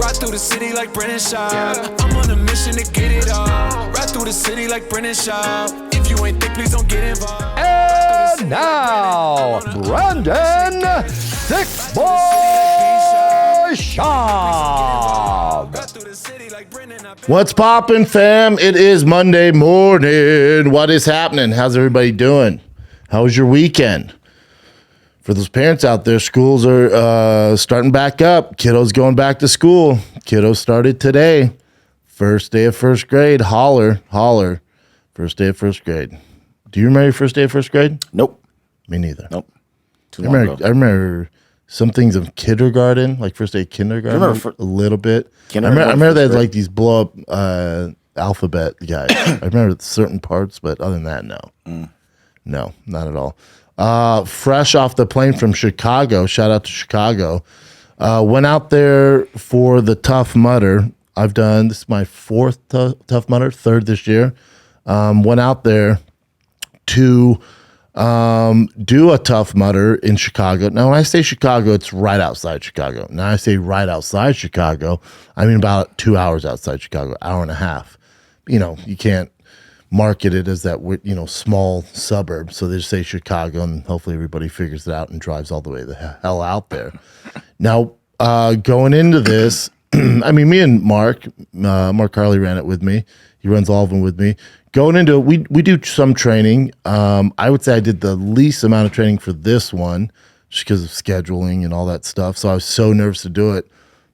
Ride through the city like Brennan Schaub. I'm on a mission to get it all. Ride through the city like Brennan Schaub. If you ain't thick, please don't get involved. And now, Brandon Thick Boy Schaub. What's poppin', fam? It is Monday morning. What is happening? How's everybody doing? How was your weekend? For those parents out there, schools are starting back up. Kiddos going back to school. Kiddos started today. First day of first grade. Holler, holler. First day of first grade. Do you remember your first day of first grade? Nope. Me neither. Nope. I remember some things of kindergarten, like first day of kindergarten, a little bit. I remember they had like these blow up alphabet guys. I remember certain parts, but other than that, no. No, not at all. Fresh off the plane from Chicago. Shout out to Chicago. Went out there for the Tough Mudder. This is my fourth Tough Mudder, third this year. Went out there to do a Tough Mudder in Chicago. Now, when I say Chicago, it's right outside Chicago. Now, I say right outside Chicago, I mean about 2 hours outside Chicago, hour and a half. You can't market it as that, small suburb. So they just say Chicago, and hopefully everybody figures it out and drives all the way the hell out there. Now, going into this, I mean, me and Mark Harley ran it with me. He runs all of them with me. Going into it, we do some training. I would say I did the least amount of training for this one just because of scheduling and all that stuff. So I was so nervous to do it.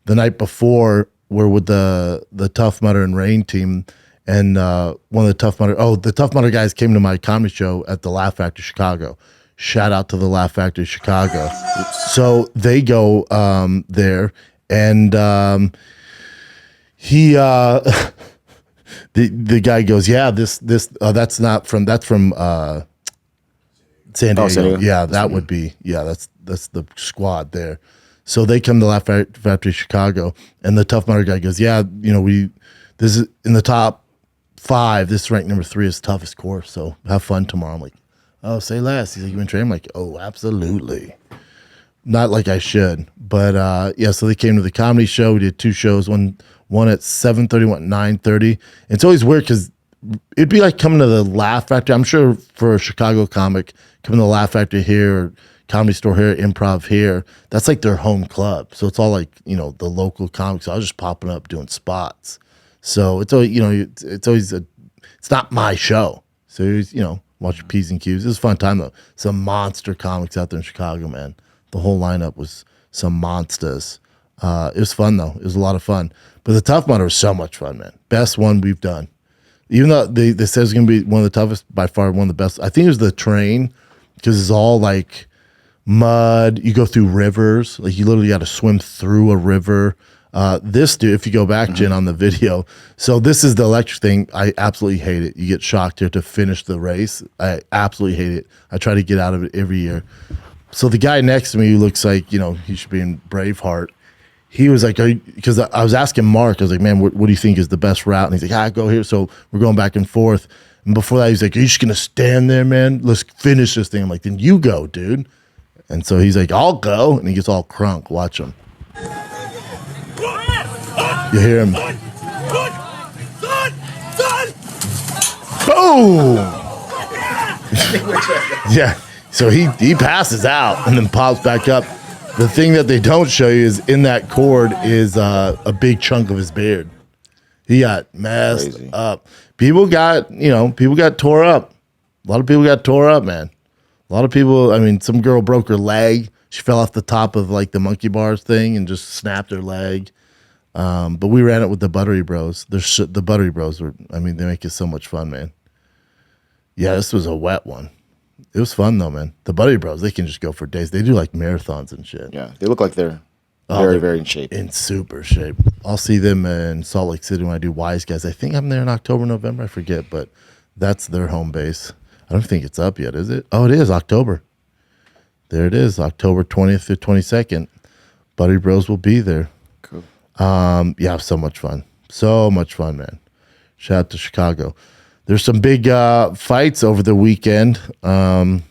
The night before, we're with the Tough Mudder and Rain team. And one of the Tough Mudder guys came to my comedy show at the Laugh Factory Chicago. Shout out to the Laugh Factory Chicago. So they go there, and he the guy goes, yeah, that's from San Diego. San Diego. Yeah, that would be that's the squad there. So they come to Laugh Factory Chicago, and the Tough Mudder guy goes, yeah, this is in the top 5. This is ranked number 3 is toughest course. So have fun tomorrow. I'm like, oh, say less. He's like, you been training? I'm like, oh, absolutely. Not like I should, but so they came to the comedy show. We did 2 shows, one at 7:30, one at 9:30. It's always weird because it'd be like coming to the Laugh Factory. I'm sure for a Chicago comic, coming to the Laugh Factory here, or Comedy Store here, Improv here, that's like their home club. So it's all like, the local comics. I was just popping up doing spots. So it's always, it's not my show. So it's, watch P's and Q's. It was a fun time though. Some monster comics out there in Chicago, man. The whole lineup was some monsters. It was fun though. It was a lot of fun. But the Tough Mudder was so much fun, man. Best one we've done. Even though they said it's going to be one of the toughest, by far one of the best. I think it was the train because it's all like mud. You go through rivers. Like you literally got to swim through a river. This dude, if you go back, Jen, on the video, so this is the electric thing. I absolutely hate it. You get shocked here to finish the race. I absolutely hate it. I try to get out of it every year. So the guy next to me who looks like, he should be in Braveheart, he was like, because I was asking Mark, I was like, man, what do you think is the best route? And he's like, go here. So we're going back and forth. And before that, he's like, are you just going to stand there, man? Let's finish this thing. I'm like, then you go, dude. And so he's like, I'll go. And he gets all crunk. Watch him. You hear him. Boom! Yeah. So he passes out and then pops back up. The thing that they don't show you is in that cord is a big chunk of his beard. He got messed up. People got tore up. A lot of people got tore up, man. A lot of people, some girl broke her leg. She fell off the top of like the monkey bars thing and just snapped her leg. But we ran it with the Buttery Bros. The Buttery Bros they make it so much fun, man. Yeah, this was a wet one. It was fun though, man. The Buttery Bros, they can just go for days. They do like marathons and shit. Yeah, they look like they're very, very in shape. In super shape. I'll see them in Salt Lake City when I do Wise Guys. I think I'm there in October, November. I forget, but that's their home base. I don't think it's up yet, is it? Oh, it is October. There it is, October 20th through 22nd. Buttery Bros will be there. Cool. Yeah, so much fun. So much fun, man. Shout out to Chicago. There's some big fights over the weekend. One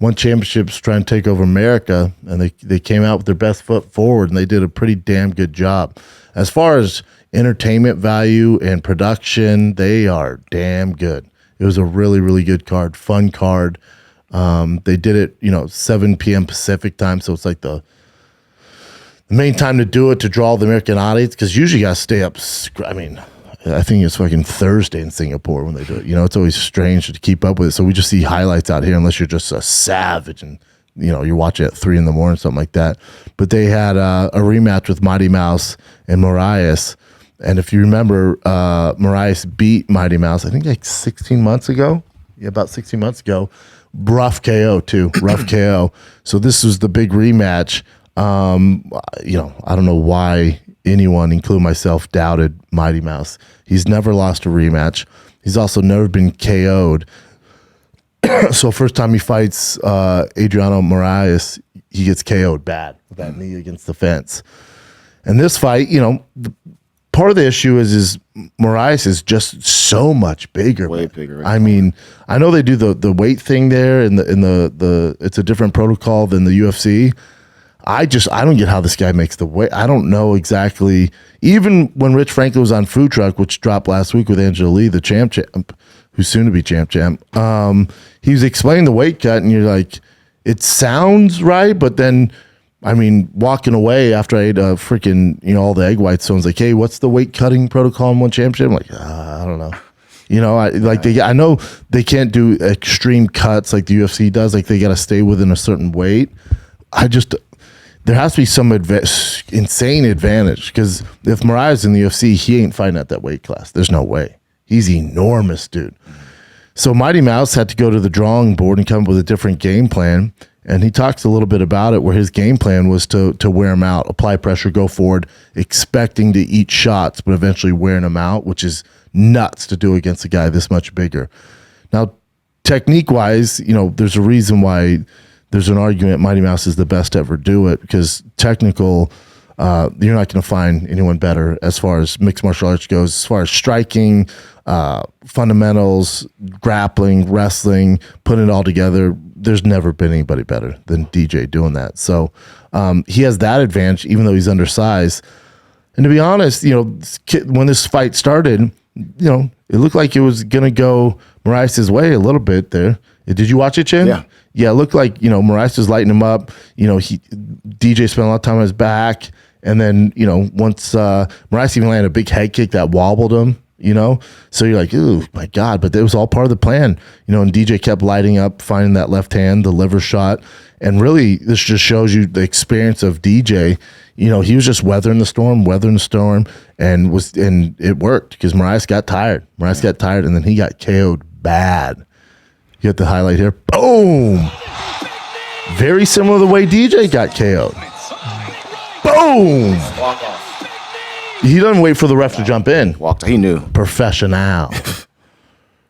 won championships trying to take over America, and they came out with their best foot forward, and they did a pretty damn good job. As far as entertainment value and production, they are damn good. It was a really, really good card, fun card. They did it, 7 p.m. Pacific time, so it's like the main time to do it to draw the American audience, because usually you got to stay up. I mean, I think it's fucking Thursday in Singapore when they do it. It's always strange to keep up with it. So we just see highlights out here unless you're just a savage and, you're watching at 3 a.m, something like that. But they had a rematch with Mighty Mouse and Moraes. And if you remember, Moraes beat Mighty Mouse, I think like 16 months ago. Yeah, about 16 months ago. Rough KO too. Rough KO. So this was the big rematch. I don't know why anyone, including myself, doubted Mighty Mouse. He's never lost a rematch. He's also never been KO'd. So first time he fights Adrian Moraes, he gets KO'd bad with that knee against the fence. And this fight, part of the issue is Moraes is just so much bigger. Way bigger. Right? I mean, I know they do the weight thing there, and the it's a different protocol than the UFC. I don't get how this guy makes the weight. I don't know exactly. Even when Rich Franklin was on Food Truck, which dropped last week with Angela Lee, the champ, who's soon to be champ, he was explaining the weight cut, and you're like, it sounds right, but then, I mean, walking away after I ate freaking, all the egg whites, someone's like, hey, what's the weight cutting protocol in one championship? I'm like, I don't know. I know they can't do extreme cuts like the UFC does. Like they got to stay within a certain weight. There has to be some insane advantage, because if Moraes is in the UFC, he ain't fighting at that weight class. There's no way. He's enormous, dude. So Mighty Mouse had to go to the drawing board and come up with a different game plan. And he talks a little bit about it, where his game plan was to wear him out, apply pressure, go forward, expecting to eat shots, but eventually wearing him out, which is nuts to do against a guy this much bigger. Now, technique-wise, there's a reason why there's an argument Mighty Mouse is the best to ever do it, because technical, you're not going to find anyone better as far as mixed martial arts goes, as far as striking, fundamentals, grappling, wrestling, putting it all together. There's never been anybody better than DJ doing that. So he has that advantage, even though he's undersized. And to be honest, when this fight started, it looked like it was going to go Moraes' way a little bit there. Did you watch it, Chin? Yeah. Yeah, it looked like, Moraes was lighting him up. DJ spent a lot of time on his back. And then, once Moraes even landed a big head kick that wobbled him, So you're like, ooh, my God. But it was all part of the plan. And DJ kept lighting up, finding that left hand, the liver shot. And really, this just shows you the experience of DJ. He was just weathering the storm, and it worked, because Moraes got tired. And then he got KO'd bad. You get the highlight here. Boom! Very similar to the way DJ got KO'd. Boom! Walk off. He doesn't wait for the ref to jump in. Walked. He knew. Professional.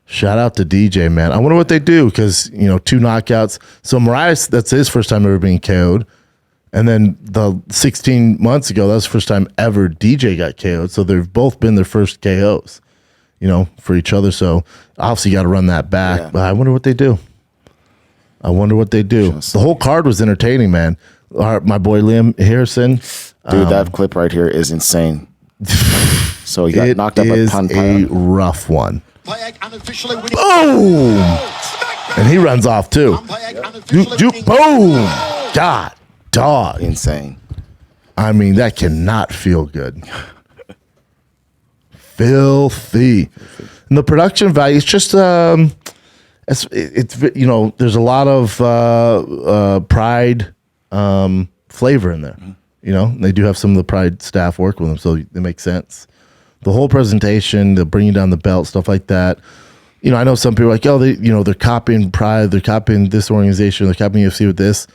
Shout out to DJ, man. I wonder what they do, because, 2 knockouts. So Moraes, that's his first time ever being KO'd. And then the 16 months ago, that was the first time ever DJ got KO'd. So they've both been their first KOs, for each other. So obviously you got to run that back. Yeah. But I wonder what they do. The whole card was entertaining, man. My boy Liam Harrison. Dude, that clip right here is insane. So he got knocked up by Pan. It is a rough one. Boom! And he runs off too. Boom! God, dog. Insane. I mean, that cannot feel good. Filthy. And the production value is just it's there's a lot of pride flavor in there. They do have some of the Pride staff work with them, so it makes sense. The whole presentation, the bringing down the belt, stuff like that. I know some people are like, oh, they're copying Pride, they're copying this organization, they're copying UFC with this.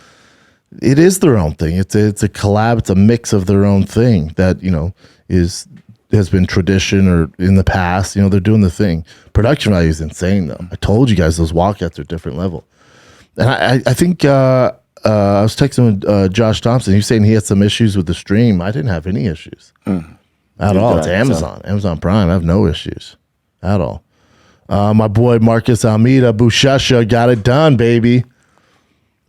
It is their own thing. It's a collab. It's a mix of their own thing that has been tradition or in the past. They're doing the thing. Production value is insane, though. I told you guys those walkouts are a different level. And I think I was texting with Josh Thompson. He was saying he had some issues with the stream. I didn't have any issues at all. It's Amazon Prime. I have no issues at all. My boy Marcus Almeida, Bushasha, got it done, baby.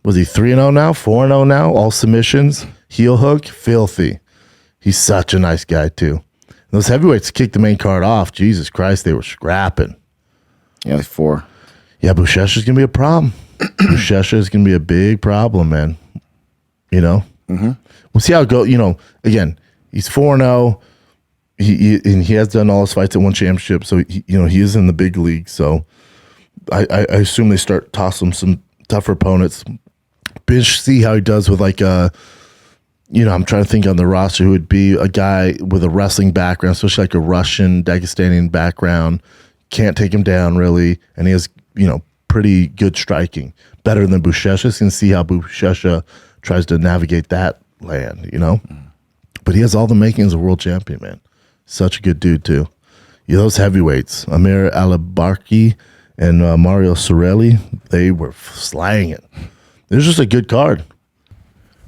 Was he 3-0 now? 4-0 now? All submissions. Heel hook. Filthy. He's such a nice guy, too. Those heavyweights kicked the main card off. Jesus Christ, they were scrapping. Yeah, 4. Yeah, Buchecha's going to be a problem. Buchecha is going to be a big problem, man. You know? Mm-hmm. We'll see how it goes. You know, again, he's 4-0. And he has done all his fights at one championship, so he is in the big league. So I assume they start tossing some tougher opponents. See how he does with like I'm trying to think on the roster who would be a guy with a wrestling background, especially like a Russian, Dagestanian background. Can't take him down really, and he has pretty good striking, better than Buchecha. Can see how Buchecha tries to navigate that land, But he has all the makings of world champion, man. Such a good dude, too. Those heavyweights, Amir Alibarki and Mario Sorelli, they were slanging. It was just a good card.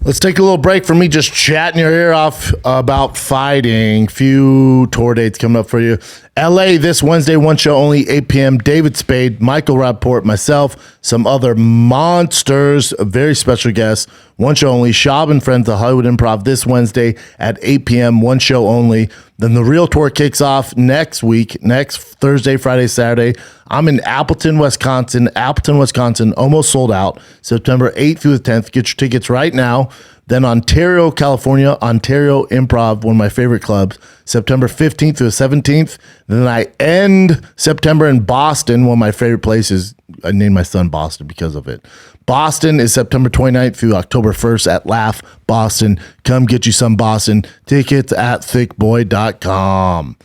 Let's take a little break from me just chatting your ear off about fighting. Few tour dates coming up for you. LA this Wednesday, one show only, 8 p.m. David Spade, Michael Rapport, myself, some other monsters, a very special guest. One show only. Schaub and Friends, the Hollywood Improv this Wednesday at 8 p.m. One show only. Then the real tour kicks off next week, next Thursday, Friday, Saturday. I'm in Appleton, Wisconsin, almost sold out. September 8th through the 10th. Get your tickets right now. Then Ontario, California, Ontario Improv, one of my favorite clubs, September 15th through the 17th. Then I end September in Boston, one of my favorite places. I named my son Boston because of it. Boston is September 29th through October 1st at Laugh Boston. Come get you some Boston. Tickets at thickboy.com.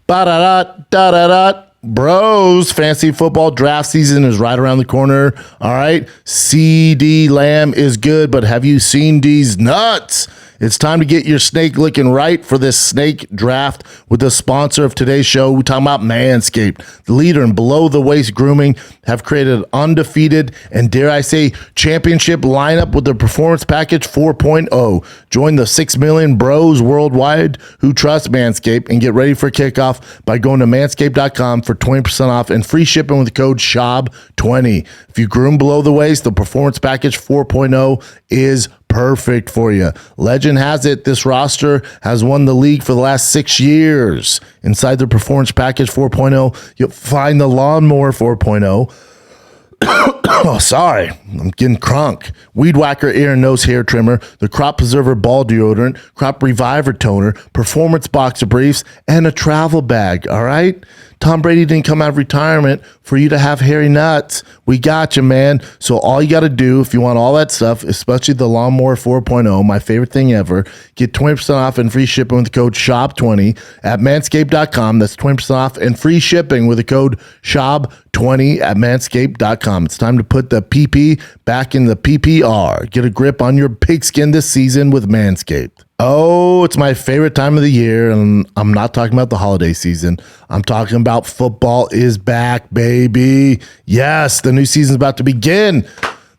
Ba-da-da-da-da-da. Bros, fantasy football draft season is right around the corner. All right. CD Lamb is good, but have you seen these nuts? It's time to get your snake looking right for this snake draft with the sponsor of today's show. We're talking about Manscaped, the leader in below-the-waist grooming, have created an undefeated and, dare I say, championship lineup with the Performance Package 4.0. Join the 6 million bros worldwide who trust Manscaped and get ready for kickoff by going to manscaped.com for 20% off and free shipping with the code SCHAUB20. If you groom below the waist, the Performance Package 4.0 is perfect for you. Legend has it, this roster has won the league for the last 6 years. Inside the Performance Package 4.0, you'll find the Lawnmower 4.0. Oh, sorry, I'm getting crunk. Weed Whacker ear and nose hair trimmer, the Crop Preserver ball deodorant, Crop Reviver toner, Performance boxer briefs, and a travel bag, all right? Tom Brady didn't come out of retirement for you to have hairy nuts. We got you, man. So all you got to do, if you want all that stuff, especially the Lawnmower 4.0, my favorite thing ever, get 20% off and free shipping with the code SHOP20 at manscaped.com. That's 20% off and free shipping with the code SHOP20 at manscaped.com. It's time to put the PP back in the PPR. Get a grip on your pigskin this season with Manscaped. Oh, it's my favorite time of the year, and I'm not talking about the holiday season. I'm talking about football is back, baby. Yes, the new season's about to begin.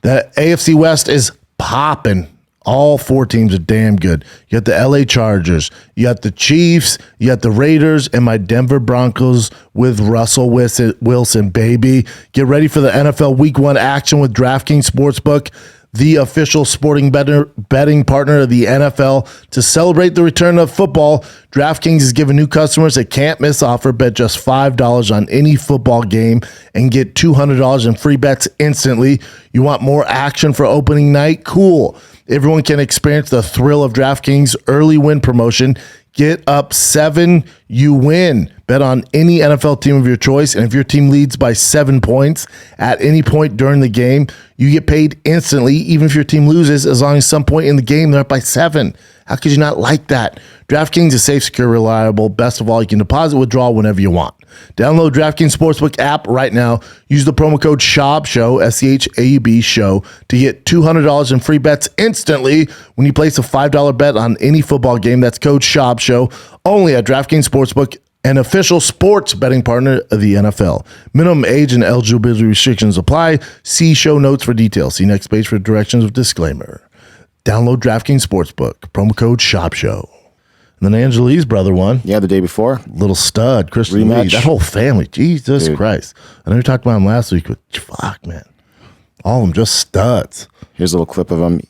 The AFC West is popping. All 4 teams are damn good. You got the LA Chargers, you got the Chiefs, you got the Raiders, and my Denver Broncos with Russell Wilson, baby. Get ready for the NFL Week 1 action with DraftKings Sportsbook, the official sporting betting partner of the NFL. To celebrate the return of football, DraftKings is giving new customers a can't-miss offer. Bet just $5 on any football game and get $200 in free bets instantly. You want more action for opening night? Cool. Everyone can experience the thrill of DraftKings early win promotion. Get up 7, you win. Bet on any NFL team of your choice, and if your team leads by 7 points at any point during the game, you get paid instantly, even if your team loses, as long as some point in the game they're up by 7. How could you not like that? DraftKings is safe, secure, reliable. Best of all, you can deposit, withdraw whenever you want. Download DraftKings Sportsbook app right now. Use the promo code SCHAUB, SCHAUB show, to get $200 in free bets instantly when you place a $5 bet on any football game. That's code SCHAUB show, only at DraftKings Sportsbook, an official sports betting partner of the NFL. Minimum age and eligibility restrictions apply. See show notes for details. See next page for directions with disclaimer. Download DraftKings Sportsbook. Promo code SHOPSHOW. And then Angelique's brother won. Yeah, the day before. Little stud, Christian Lee. That whole family. Jesus Christ. I know we talked about him last week, but fuck, man. All of them just studs. Here's a little clip of him.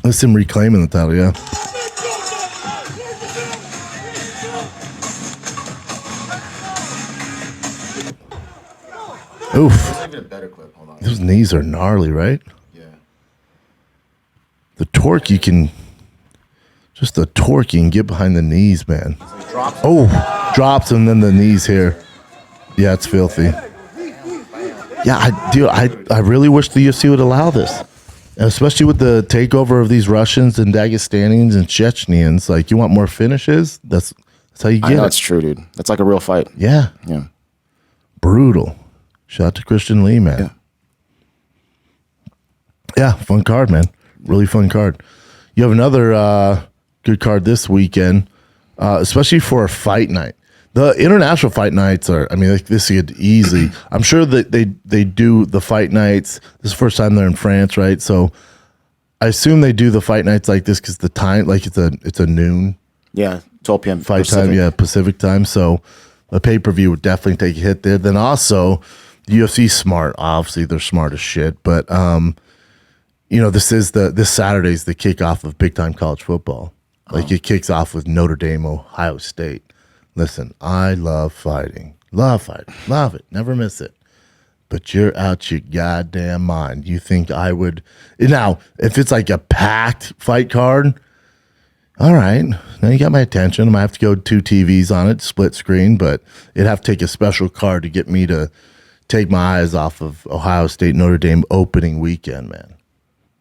That's him reclaiming the title, yeah. Oof. Even a better clip. Hold on. Those knees are gnarly, right? Yeah. The torque you can get behind the knees, man. Oh, drops and then the knees here. Yeah, it's filthy. Yeah, I really wish the UFC would allow this. And especially with the takeover of these Russians and Dagestanians and Chechens. Like, you want more finishes? That's how you get I know it. it's true, dude. That's like a real fight. Yeah. Yeah. Brutal. Shout out to Christian Lee, man. Yeah, fun card, man. Really fun card. You have another good card this weekend, especially for a fight night. The international fight nights are, I mean, like, this could easily. I'm sure that they do the fight nights. This is the first time they're in France, right? So I assume they do the fight nights like this because the time, like, it's a noon. Yeah, 12 p.m. Fight Pacific. time, yeah, Pacific time. So a pay-per-view would definitely take a hit there. Then also, the UFC's smart. Obviously, they're smart as shit. But, this Saturday's the kickoff of big-time college football. Like, it kicks off with Notre Dame, Ohio State. Listen, I love fighting. Love fighting. Love it. Never miss it. But you're out your goddamn mind. You think I would... Now, if it's like a packed fight card, all right. Now you got my attention. I might have to go 2 TVs on it, split screen, but it'd have to take a special card to get me to take my eyes off of Ohio State, Notre Dame opening weekend, man.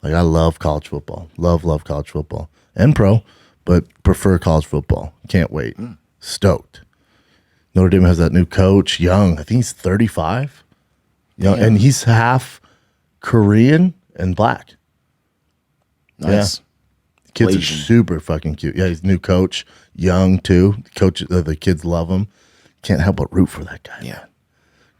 Like, I love college football. Love college football. And pro, but prefer college football. Can't wait. Stoked. Notre Dame has that new coach, young. I think he's 35. And he's half Korean and black. Nice. Yeah. Kids Asian. are super fucking cute. Yeah, he's a new coach, young too. The kids love him. Can't help but root for that guy. Yeah.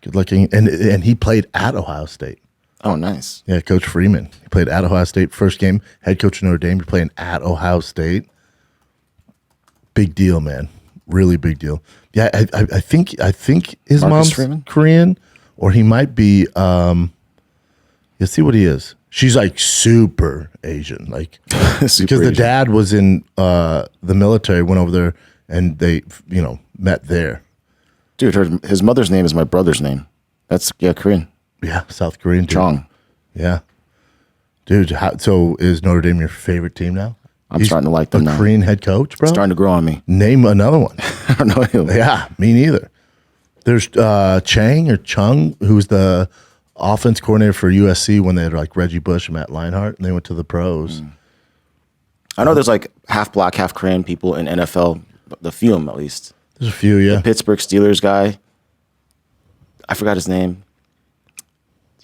Good looking. And he played at Ohio State. Oh, nice. Yeah, Coach Freeman. He played at Ohio State. First game, head coach of Notre Dame. You're playing at Ohio State. Big deal, man. Really big deal. Yeah, I think his Marcus mom's Freeman? Korean, or he might be. You see what he is. She's like super Asian, like because the dad was in the military, went over there, and they met there. Dude, his mother's name is my brother's name. That's Korean. Yeah, South Korean. Dude. Chong. Yeah, dude. So is Notre Dame your favorite team now? I'm starting to like them now. Korean head coach, bro. It's starting to grow on me. Name another one. I don't know him. Yeah, me neither. There's Chung, who's the offense coordinator for USC when they had like Reggie Bush and Matt Leinart, and they went to the pros. I know there's like half black, half Korean people in NFL, the few of them at least. There's a few, yeah. The Pittsburgh Steelers guy. I forgot his name.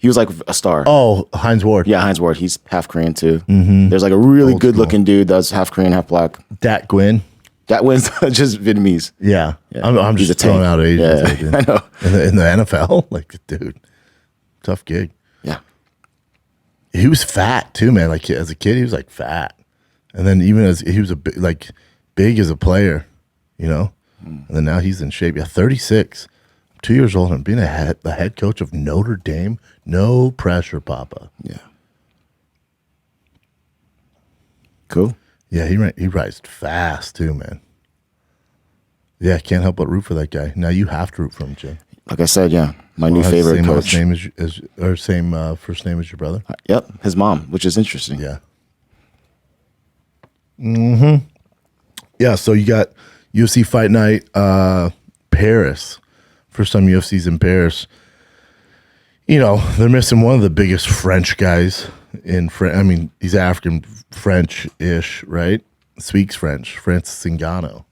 He was like a star. Oh, Hines Ward. Yeah, Hines Ward. He's half Korean too. Mm-hmm. There's like a really Old good looking dude that's half Korean, half black. Dat Gwynn. That was just Vietnamese. Yeah. Yeah. I'm He's just a tank. throwing out Asians. Yeah, I know. In the NFL, like, dude, tough gig. Yeah. He was fat too, man. Like, as a kid, he was like fat, and then even as he was big as a player, and then now he's in shape. Yeah, 36, 2 years old, and being the head coach of Notre Dame. No pressure, Papa. Yeah. Cool. Yeah, he rised fast too, man. Yeah, can't help but root for that guy. Now you have to root for him, Jay. Like I said, yeah, my new favorite same coach. Same first name as your brother. Yep, his mom, which is interesting. Yeah. Yeah, so you got UFC Fight Night, Paris. First time UFC's in Paris. They're missing one of the biggest French guys in France. I mean, he's African French-ish, right? Speaks French. Francis Ngannou.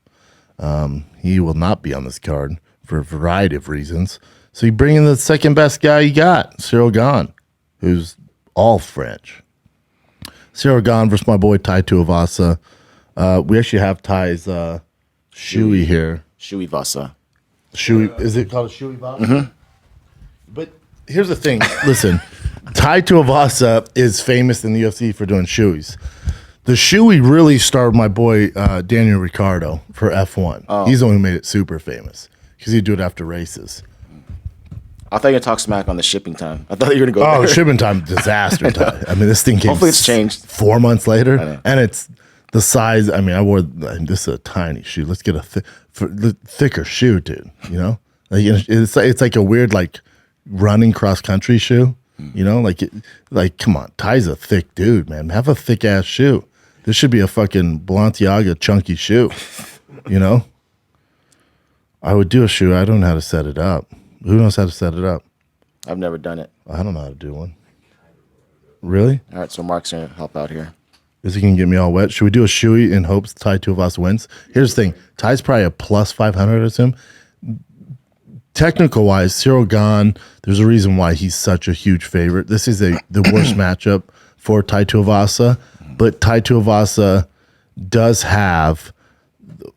He will not be on this card for a variety of reasons. So you bring in the second best guy you got, Cyril Gane, who's all French. Cyril Gane versus my boy Tai Tuivasa. We actually have Ty's shoey here. Tuivasa. Shoey, is it called a shoey vasa? Mm-hmm. But here's the thing. Listen, Tai Tuivasa is famous in the UFC for doing shoeys. The shoey really started my boy Daniel Ricciardo for F1. He's the one who made it super famous because he'd do it after races. I thought you were going to talk smack on the shipping time. I thought you were going to go Oh, there. shipping time, disaster time. I mean, this thing came Hopefully it's changed. 4 months I later, know. and it's the size. I mean, this is a tiny shoe. Let's get a thicker shoe, dude. You know, like, it's like a weird like running cross country shoe. You know, like come on, Ty's a thick dude, man. Have a thick ass shoe. This should be a fucking Balenciaga chunky shoe. You know, I would do a shoe. I don't know how to set it up. Who knows how to set it up? I've never done it. I don't know how to do one. Really? All right, so Mark's going to help out here. Is he gonna get me all wet? Should we do a shoey in hopes Tai Tuivasa wins? Here's the thing: Ty's probably a plus 500 as him. Technical wise, Cyril Gane. There's a reason why he's such a huge favorite. This is the worst matchup for Tai Tuivasa, but Tai Tuivasa does have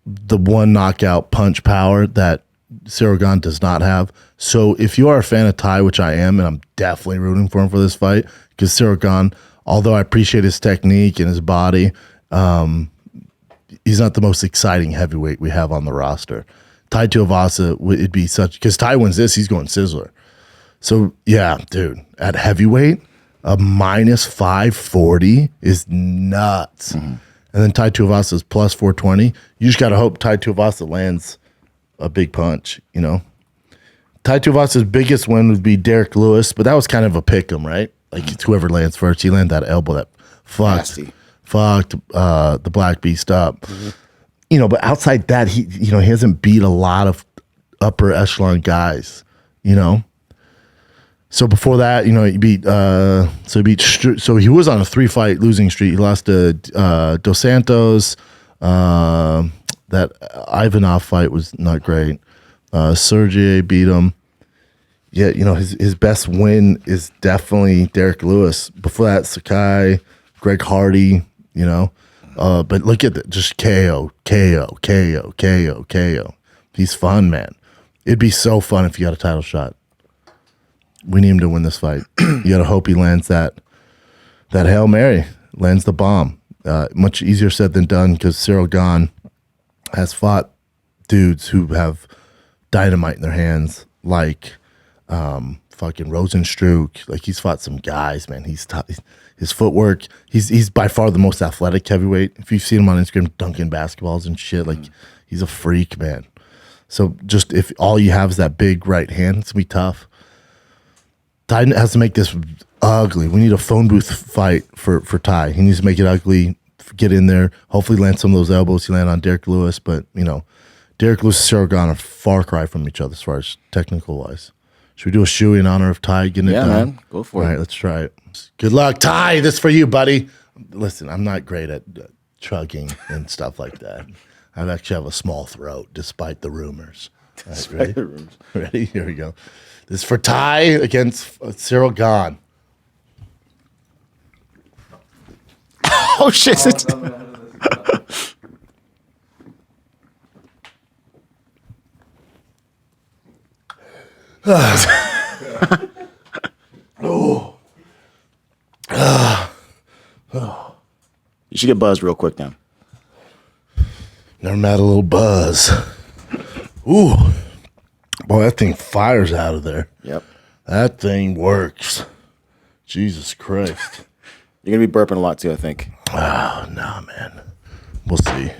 the one knockout punch power that Cyril Gane does not have. So if you are a fan of Tai, which I am, and I'm definitely rooting for him for this fight, because Cyril Gane, although I appreciate his technique and his body, he's not the most exciting heavyweight we have on the roster. Tai Tuivasa, it'd be such, because Tai wins this, he's going Sizzler. So yeah, dude, at heavyweight, a minus 540 is nuts. And then Tai Tuivasa is plus 420. You just got to hope Tai Tuivasa lands a big punch, you know? Tai Tuivasa's biggest win would be Derek Lewis, but that was kind of a pick 'em, right? Like it's whoever lands first. He landed that elbow that fucked the Black Beast up. You know, but outside that, he hasn't beat a lot of upper echelon guys, you know? So before that, you know, he beat so he was on a 3-fight losing streak. He lost to Dos Santos. That Ivanov fight was not great. Sergey beat him. Yeah, you know, his best win is definitely Derek Lewis. Before that, Sakai, Greg Hardy, you know. But look at that, just KO. He's fun, man. It'd be so fun if you got a title shot. We need him to win this fight. You gotta hope he lands that Hail Mary, lands the bomb. Much easier said than done, because Cyril Gane has fought dudes who have dynamite in their hands, like fucking Rosenstruck. Like he's fought some guys, man. He's tough. His footwork. He's by far the most athletic heavyweight. If you've seen him on Instagram dunking basketballs and shit, like he's a freak, man. So just if all you have is that big right hand, it's gonna be tough. Ty has to make this ugly. We need a phone booth fight for Ty. He needs to make it ugly. Get in there. Hopefully land some of those elbows he landed on Derek Lewis. But you know, Derek Lewis and Cyril Gane are far cry from each other as far as technical wise. Should we do a shoey in honor of Ty getting it done? Yeah, man. Go for it. All right, let's try it. Good luck, Ty. This for you, buddy. Listen, I'm not great at chugging and stuff like that. I actually have a small throat, despite the rumors. All right, ready? Ready? Here we go. This is for Ty against Cyril Gane. Oh, shit. You should get buzzed real quick now. Never met a little buzz. Ooh. Boy, that thing fires out of there. Yep. That thing works. Jesus Christ. You're going to be burping a lot too, I think. Oh, no, man. We'll see.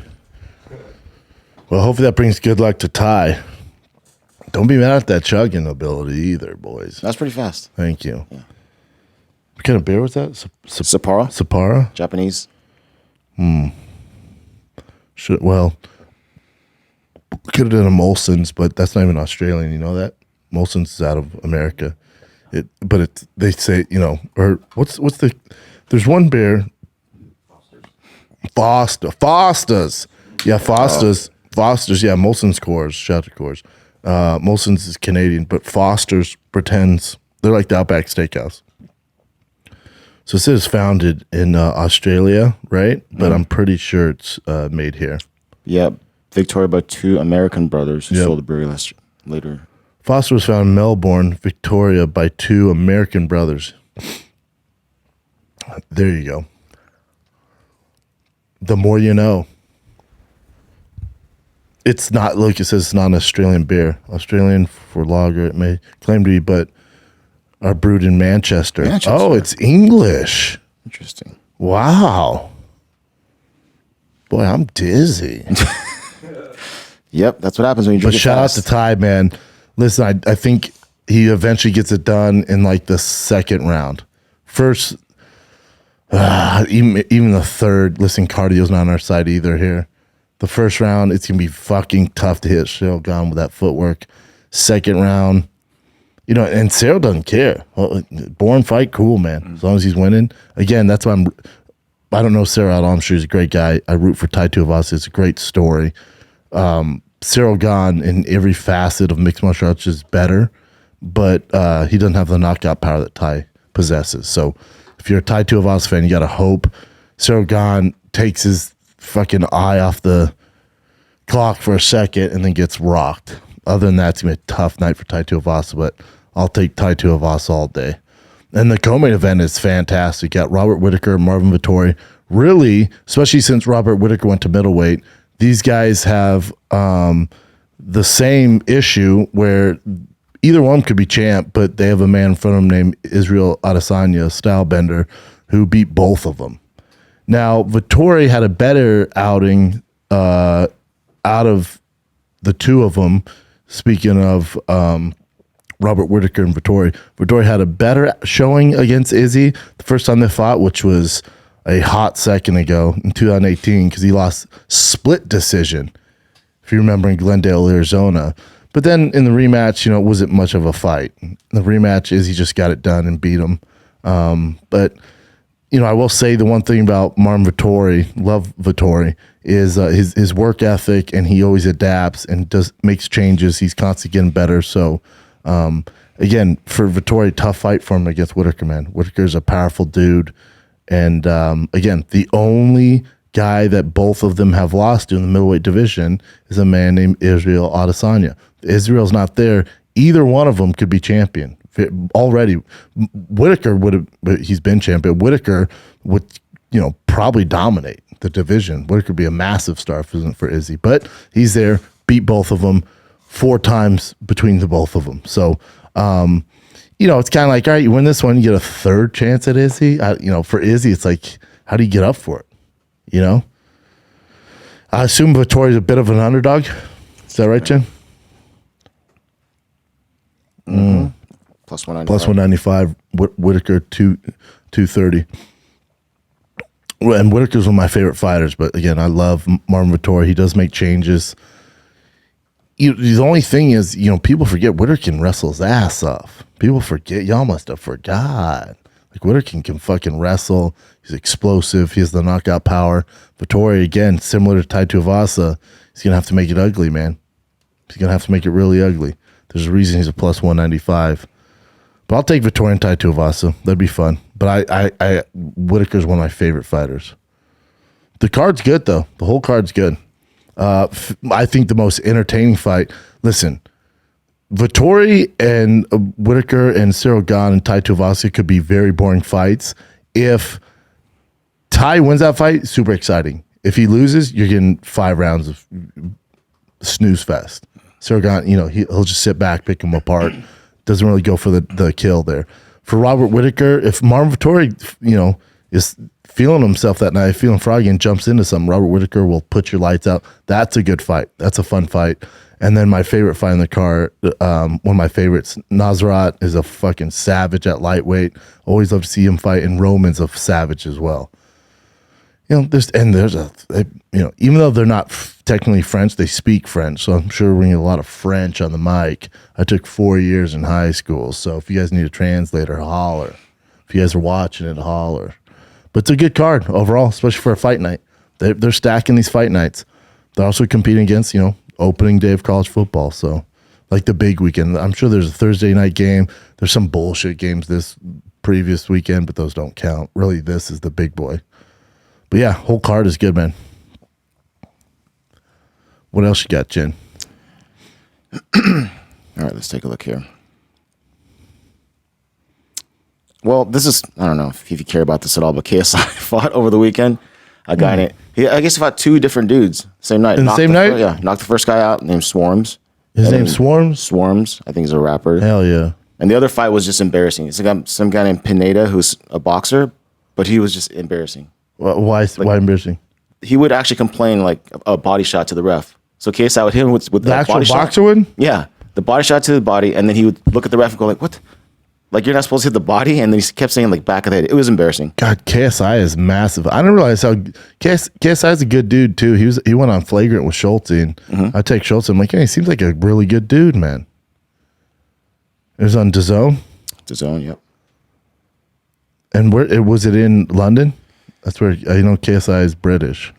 Well, hopefully that brings good luck to Ty. Don't be mad at that chugging ability either, boys. That's pretty fast. Thank you. Yeah. What kind of beer was that? Sapporo? Sapporo? Japanese. Well, could have done a Molson's, but that's not even Australian. You know that? Molson's is out of America. They say, you know, or what's the, there's one beer. Foster's. Yeah, Foster's. Foster's, yeah, Molson's Coors, shout to Coors. Molson's is Canadian, but Foster's pretends they're like the Outback Steakhouse. So it says founded in Australia, right? But I'm pretty sure it's made here. Yep. Victoria by two American brothers who sold the brewery later. Foster was found in Melbourne, Victoria by two American brothers. There you go. The more you know. It's not, like it says, it's not an Australian beer. Australian for lager, it may claim to be, but are brewed in Manchester. Oh, it's English. Interesting. Wow. Boy, I'm dizzy. Yep, that's what happens when you drink. But shout out to Ty, man. Listen, I think he eventually gets it done in like the second round. First, even the third. Listen, cardio's not on our side either here. The first round, it's gonna be fucking tough to hit Gane with that footwork. Second round, and Cyril doesn't care. Born fight, cool, man. As long as he's winning. Again, that's why I don't know Cyril at all. I'm sure he's a great guy. I root for Tai Tuivasa. It's a great story. Cyril Gane in every facet of mixed martial arts is better, but he doesn't have the knockout power that Tai possesses. So if you're a Tai Tuivasa fan, you got to hope Cyril Gane takes his fucking eye off the clock for a second and then gets rocked. Other than that, it's going to be a tough night for Tai Tuivasa, but I'll take Tai Tuivasa all day. And the co-main event is fantastic. You got Robert Whittaker, Marvin Vettori. Really, especially since Robert Whittaker went to middleweight, these guys have the same issue where either one could be champ, but they have a man in front of them named Israel Adesanya, style bender, who beat both of them. Now, Vettori had a better outing out of the two of them. Speaking of Robert Whittaker and Vettori had a better showing against Izzy the first time they fought, which was a hot second ago in 2018, because he lost split decision, if you remember, in Glendale, Arizona. But then in the rematch, it wasn't much of a fight. The rematch, Izzy just got it done and beat him. But I will say the one thing about Marvin Vettori, love Vettori, is his work ethic, and he always adapts and makes changes. He's constantly getting better. So, again, for Vettori, tough fight for him against Whittaker, man. Whittaker's a powerful dude. And, again, the only guy that both of them have lost to in the middleweight division is a man named Israel Adesanya. If Israel's not there, either one of them could be champion. Already, Whittaker would have. He's been champion. Whittaker would, probably dominate the division. Whittaker would be a massive star if it wasn't for Izzy, but he's there. Beat both of them 4 times between the both of them. So, it's kind of like, all right, you win this one, you get a third chance at Izzy. For Izzy, it's like, how do you get up for it? I assume Vittori's a bit of an underdog. Is that right, Jen? Mm-hmm. Plus 195. Plus 195. Whittaker 230. And Whittaker's one of my favorite fighters, but again, I love Marvin Vettori. He does make changes. The only thing is, people forget Whittaker can wrestle his ass off. People forget. Y'all must have forgot. Like, Whittaker can fucking wrestle. He's explosive. He has the knockout power. Vettori, again, similar to Tai Tuivasa, he's going to have to make it ugly, man. He's going to have to make it really ugly. There's a reason he's a plus 195. But I'll take Vettori and Tai Tuivasa. That'd be fun. But I Whittaker's one of my favorite fighters. The card's good, though. The whole card's good. I think the most entertaining fight. Listen, Vettori and Whittaker and Cyril Gane and Tai Tuivasa could be very boring fights. If Tai wins that fight, super exciting. If he loses, you're getting 5 rounds of snooze fest. Cyril Gane, he'll just sit back, pick him apart. Doesn't really go for the kill there. For Robert Whittaker, if Marvin Vettori, is feeling himself that night, feeling froggy and jumps into something, Robert Whittaker will put your lights out. That's a good fight. That's a fun fight. And then my favorite fight in the card, one of my favorites, Nasrat is a fucking savage at lightweight. Always love to see him fight, and Roman's a savage as well. Even though they're not technically French, they speak French. So I'm sure we're going to get a lot of French on the mic. I took 4 years in high school. So if you guys need a translator, holler. If you guys are watching it, holler. But it's a good card overall, especially for a fight night. They're stacking these fight nights. They're also competing against, opening day of college football. So like the big weekend. I'm sure there's a Thursday night game. There's some bullshit games this previous weekend, but those don't count. Really, this is the big boy. But yeah, whole card is good, man. What else you got, Jen? All right, let's take a look here. Well, this is, I don't know if you care about this at all, but KSI fought over the weekend. A guy named, I guess he fought 2 different dudes same night. In the same night? Yeah, knocked the first guy out named Swarms. His name's Swarms? Swarms, I think he's a rapper. Hell yeah. And the other fight was just embarrassing. It's some guy named Pineda who's a boxer, but he was just embarrassing. Why embarrassing? He would actually complain like a body shot to the ref. So KSI would hit him with The actual body boxer shot. would? Yeah, the body shot to the body, and then he would look at the ref and go like, "What? Like you're not supposed to hit the body?" And then he kept saying like back of the head. It was embarrassing. God, KSI is massive. I didn't realize how KSI is a good dude too. He went on flagrant with Schulte, and I take Schulte. I'm like, yeah, he seems like a really good dude, man. It was on DAZN. DAZN, yep. And where was it in London? That's where KSI is British.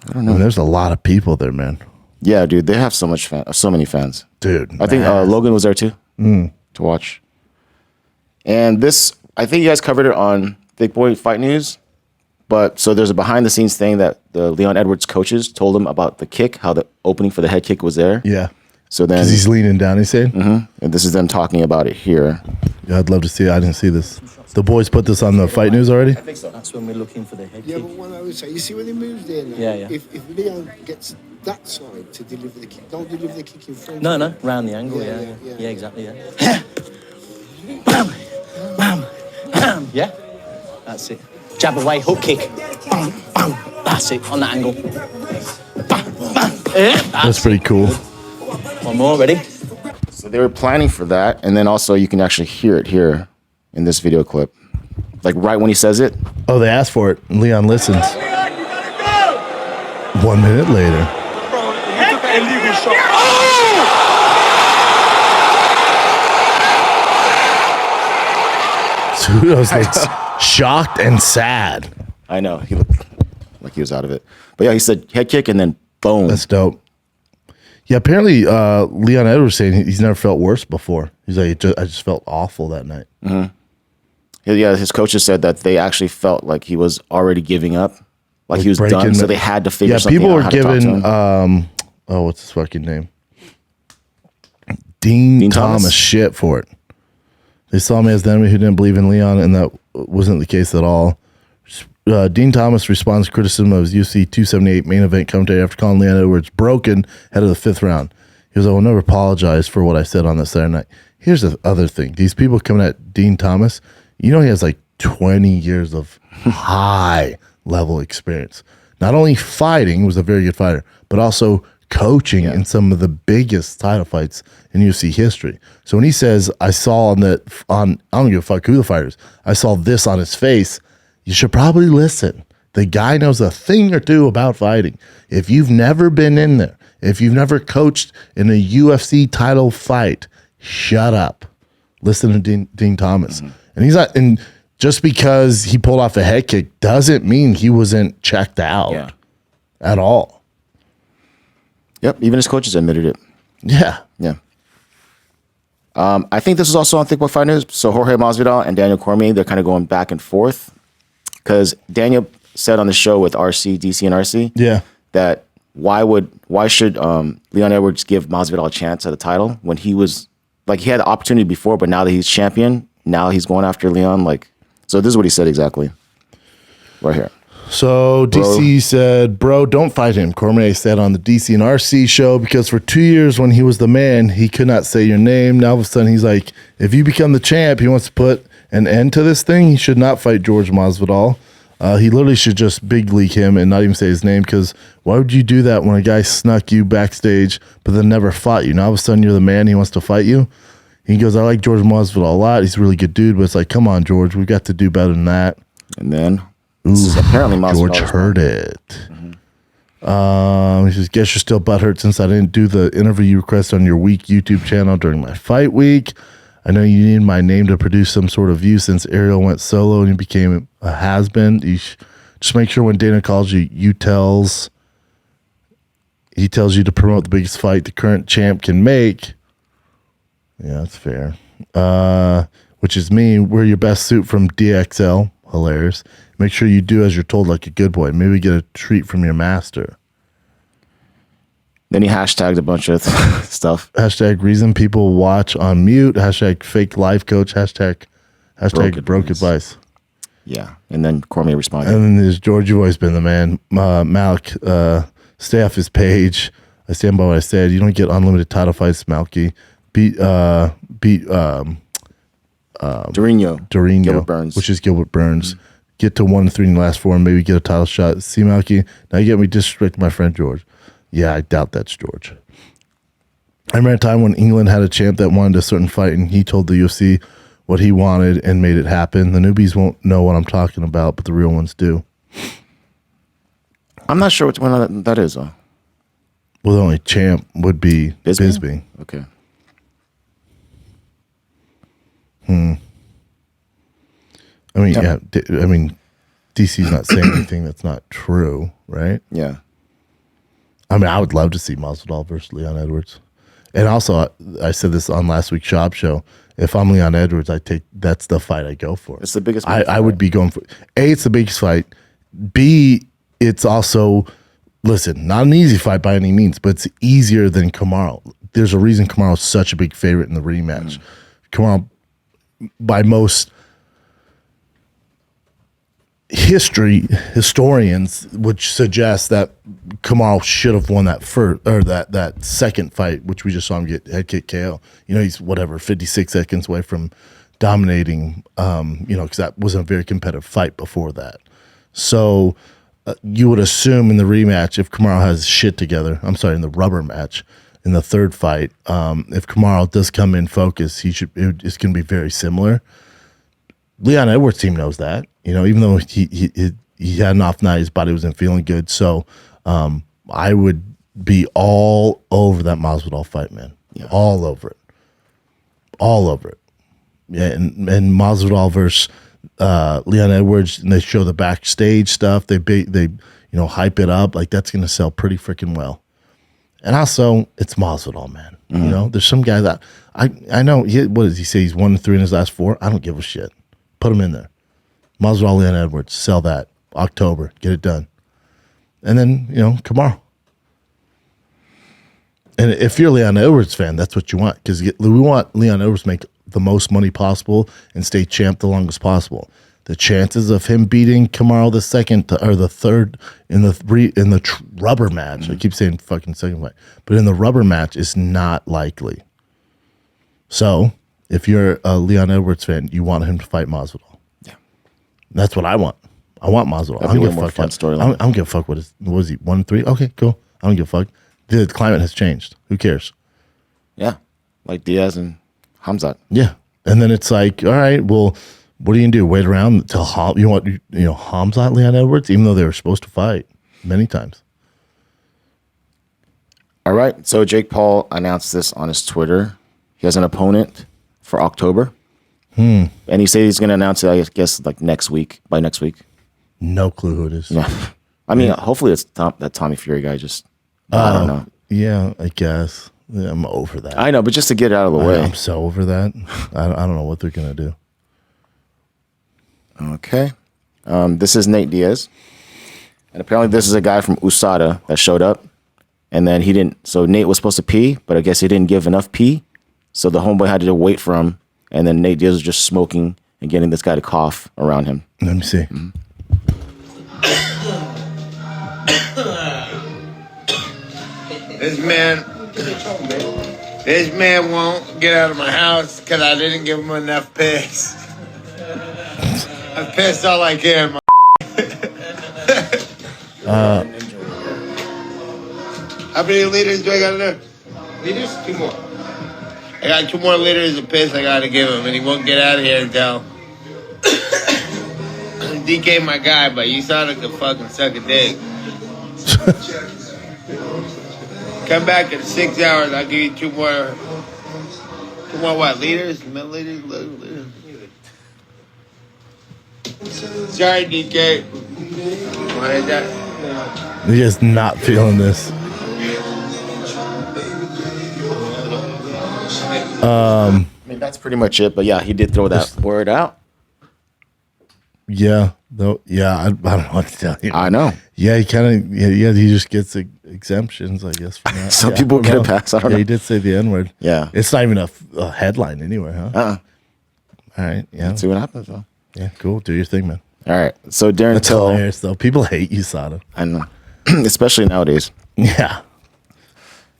I don't know. I mean, there's a lot of people there, man. Yeah, dude, they have so many fans, Dude. I think Logan was there too to watch. And this, I think you guys covered it on Thick Boy Fight News. But so there's a behind the scenes thing that the Leon Edwards coaches told him about the kick, how the opening for the head kick was there. Yeah. So then Because he's leaning down, he's saying? and this is them talking about it here. Yeah, I'd love to see it. I didn't see this. The boys put this on the Fight News already? I think so. That's when we're looking for the head Yeah, kick. but one I would say, you see when he moves there now? Yeah, yeah. If Leon gets that side to deliver the kick, don't deliver the kick in front. No, round the angle, Yeah, yeah. yeah. Exactly, yeah. Bam, bam, bam. Yeah, that's it. Jab away, hook kick. Bam, bam. That's it, on that angle. Bam, bam. Yeah, That's pretty cool. One more, ready? So they were planning for that, and then also you can actually hear it here in this video clip. Like right when he says it. Oh, they asked for it, and Leon listens. 1 minute later. Cejudo's like shocked and sad. I know, he looked like he was out of it. But yeah, he said head kick and then boom. That's dope. Yeah, apparently Leon Edwards saying he's never felt worse before. He's like, I just felt awful that night. Yeah, his coaches said that they actually felt like he was already giving up. Like he was breaking done, so the- they had to figure something people out were how to talk to giving, him. what's his fucking name? Dean Thomas shit for it. They saw me as the enemy who didn't believe in Leon, and that wasn't the case at all. Dean Thomas responds to criticism of his UFC 278 main event commentator after calling Leon Edwards broken ahead of the 5th round. He goes, I will never apologize for what I said on this Saturday night. Here's the other thing. These people coming at Dean Thomas, he has like 20 years of high level experience. Not only fighting, was a very good fighter, but also coaching in some of the biggest title fights in UFC history. So when he says, I saw I don't give a fuck who the fighter is, I saw this on his face, you should probably listen. The guy knows a thing or two about fighting. If you've never been in there, if you've never coached in a UFC title fight, shut up. Listen to Dean Thomas. And he's not, and just because he pulled off a head kick doesn't mean he wasn't checked out at all. Yep, even his coaches admitted it. Yeah. Yeah. I think this is also on Thick Boy Fight News. So Jorge Masvidal and Daniel Cormier, they're kind of going back and forth. Because Daniel said on the show with RC, DC, and RC that why should Leon Edwards give Masvidal a chance at the title when he was, like, he had the opportunity before, but now that he's champion, now he's going after Leon. Like, so this is what he said exactly. Right here. So DC said, bro, don't fight him. Cormier said on the DC and RC show, because for 2 years when he was the man, he could not say your name. Now all of a sudden he's like, if you become the champ, he wants to put an end to this thing. He should not fight Jorge Masvidal. He literally should just big league him and not even say his name, because why would you do that when a guy snuck you backstage but then never fought you? Now all of a sudden you're the man, he wants to fight you. He goes, I like Jorge Masvidal a lot. He's a really good dude, but it's like, come on, George, we've got to do better than that. And then apparently Masvidal George heard it. He says, guess you're still butthurt since I didn't do the interview you requested on your weak YouTube channel during my fight week. I know you needed my name to produce some sort of view since Ariel went solo and he became a has-been. Just make sure when Dana calls you, he tells you to promote the biggest fight the current champ can make. Yeah, that's fair. Which is me. Wear your best suit from DXL. Hilarious. Make sure you do as you're told like a good boy. Maybe get a treat from your master. Then he hashtagged a bunch of stuff. Hashtag reason people watch on mute. Hashtag fake life coach. Hashtag broke advice. Yeah, and then Cormier responded. And then there's George. You've always been the man. Malik, stay off his page. I stand by what I said. You don't get unlimited title fights, Malky. Beat Dorino, Gilbert Burns. which is Gilbert Burns. Get to 1-3 in the last 4 and maybe get a title shot. See, Malky, now you get me disrespecting my friend George. Yeah, I doubt that's George. I remember a time when England had a champ that wanted a certain fight and he told the UFC what he wanted and made it happen. The newbies won't know what I'm talking about, but the real ones do. I'm not sure which one that is, though. Well, the only champ would be Bisbee. Okay. I mean, yeah. I mean, DC's not saying anything that's not true, right? Yeah. I mean, I would love to see Masvidal versus Leon Edwards. And also, I said this on last week's Schaub show. If I'm Leon Edwards, that's the fight I go for. It's the biggest. I would be going for. A, it's the biggest fight. B, it's also, listen, not an easy fight by any means, but it's easier than Kamaru. There's a reason Kamaru's such a big favorite in the rematch. Kamaru, by most historians, would suggest that Kamaru should have won that first or that second fight, which we just saw him get head kick KO. You know, he's 56 seconds away from dominating. Because that wasn't a very competitive fight before that. So you would assume in the rematch, if Kamaru has shit together, in the rubber match, in the third fight, if Kamaru does come in focus, it's going to be very similar. Leon Edwards' team knows that, even though he had an off night, his body wasn't feeling good. So I would be all over that Masvidal fight, man. Yeah. All over it. Yeah, and Masvidal versus Leon Edwards, and they show the backstage stuff. They hype it up like that's going to sell pretty freaking well. And also, it's Masvidal, man. Mm-hmm. There's some guy that I know. What does he say? He's 1-3 in his last 4. I don't give a shit. Put him in there. Masvidal, Leon Edwards, sell that. October, get it done. And then, Kamaru. And if you're a Leon Edwards fan, that's what you want. Because we want Leon Edwards to make the most money possible and stay champ the longest possible. The chances of him beating Kamaru the second or the third in the rubber match, I keep saying fucking second fight, but in the rubber match is not likely. So if you're a Leon Edwards fan, you want him to fight Masvidal. Yeah, that's what I want. I want Masvidal. I don't give a fuck. I don't give a fuck what is he 1-3? Okay, cool. I don't give a fuck. The climate has changed. Who cares? Yeah, like Diaz and Hamzat. Yeah, and then it's like, all right, well, what are you gonna do? Wait around until Hamzat, Leon Edwards, even though they were supposed to fight many times. All right, so Jake Paul announced this on his Twitter. He has an opponent for October, and he said he's gonna announce it. I guess like next week. By next week. No clue who it is. Yeah, I mean, hopefully it's that Tommy Fury guy. I don't know. Yeah, I guess. Yeah, I'm over that. I know, but just to get it out of the way. I'm so over that. I don't know what they're going to do. Okay. This is Nate Diaz. And apparently this is a guy from USADA that showed up. And then he didn't. So Nate was supposed to pee, but I guess he didn't give enough pee. So the homeboy had to wait for him. And then Nate Diaz was just smoking and getting this guy to cough around him. Let me see. Mm-hmm. This man won't get out of my house because I didn't give him enough piss. I pissed all I can. How many liters do I got in there? Liters? 2 more. I got 2 more liters of piss I got to give him, and he won't get out of here until DK my guy, but you sound like a fucking suck a dick. Come back in 6 hours. I'll give you 2 more. 2 more what? Liters? Milliliters? Liters? Sorry, DK. Wanted that? He is not feeling this. I mean, that's pretty much it. But yeah, he did throw that word out. Yeah, though. Yeah, I don't know what to tell you. I know. Yeah, he kind of. Yeah, he just gets exemptions, I guess. From that. Some people get a pass. I don't know. He did say the N-word. Yeah, it's not even a headline anyway, huh? All right. Yeah. Let's see what happens though. Yeah, cool. Do your thing, man. All right. So Darren That's Till, hilarious, though. People hate USADA. I know, especially nowadays. Yeah.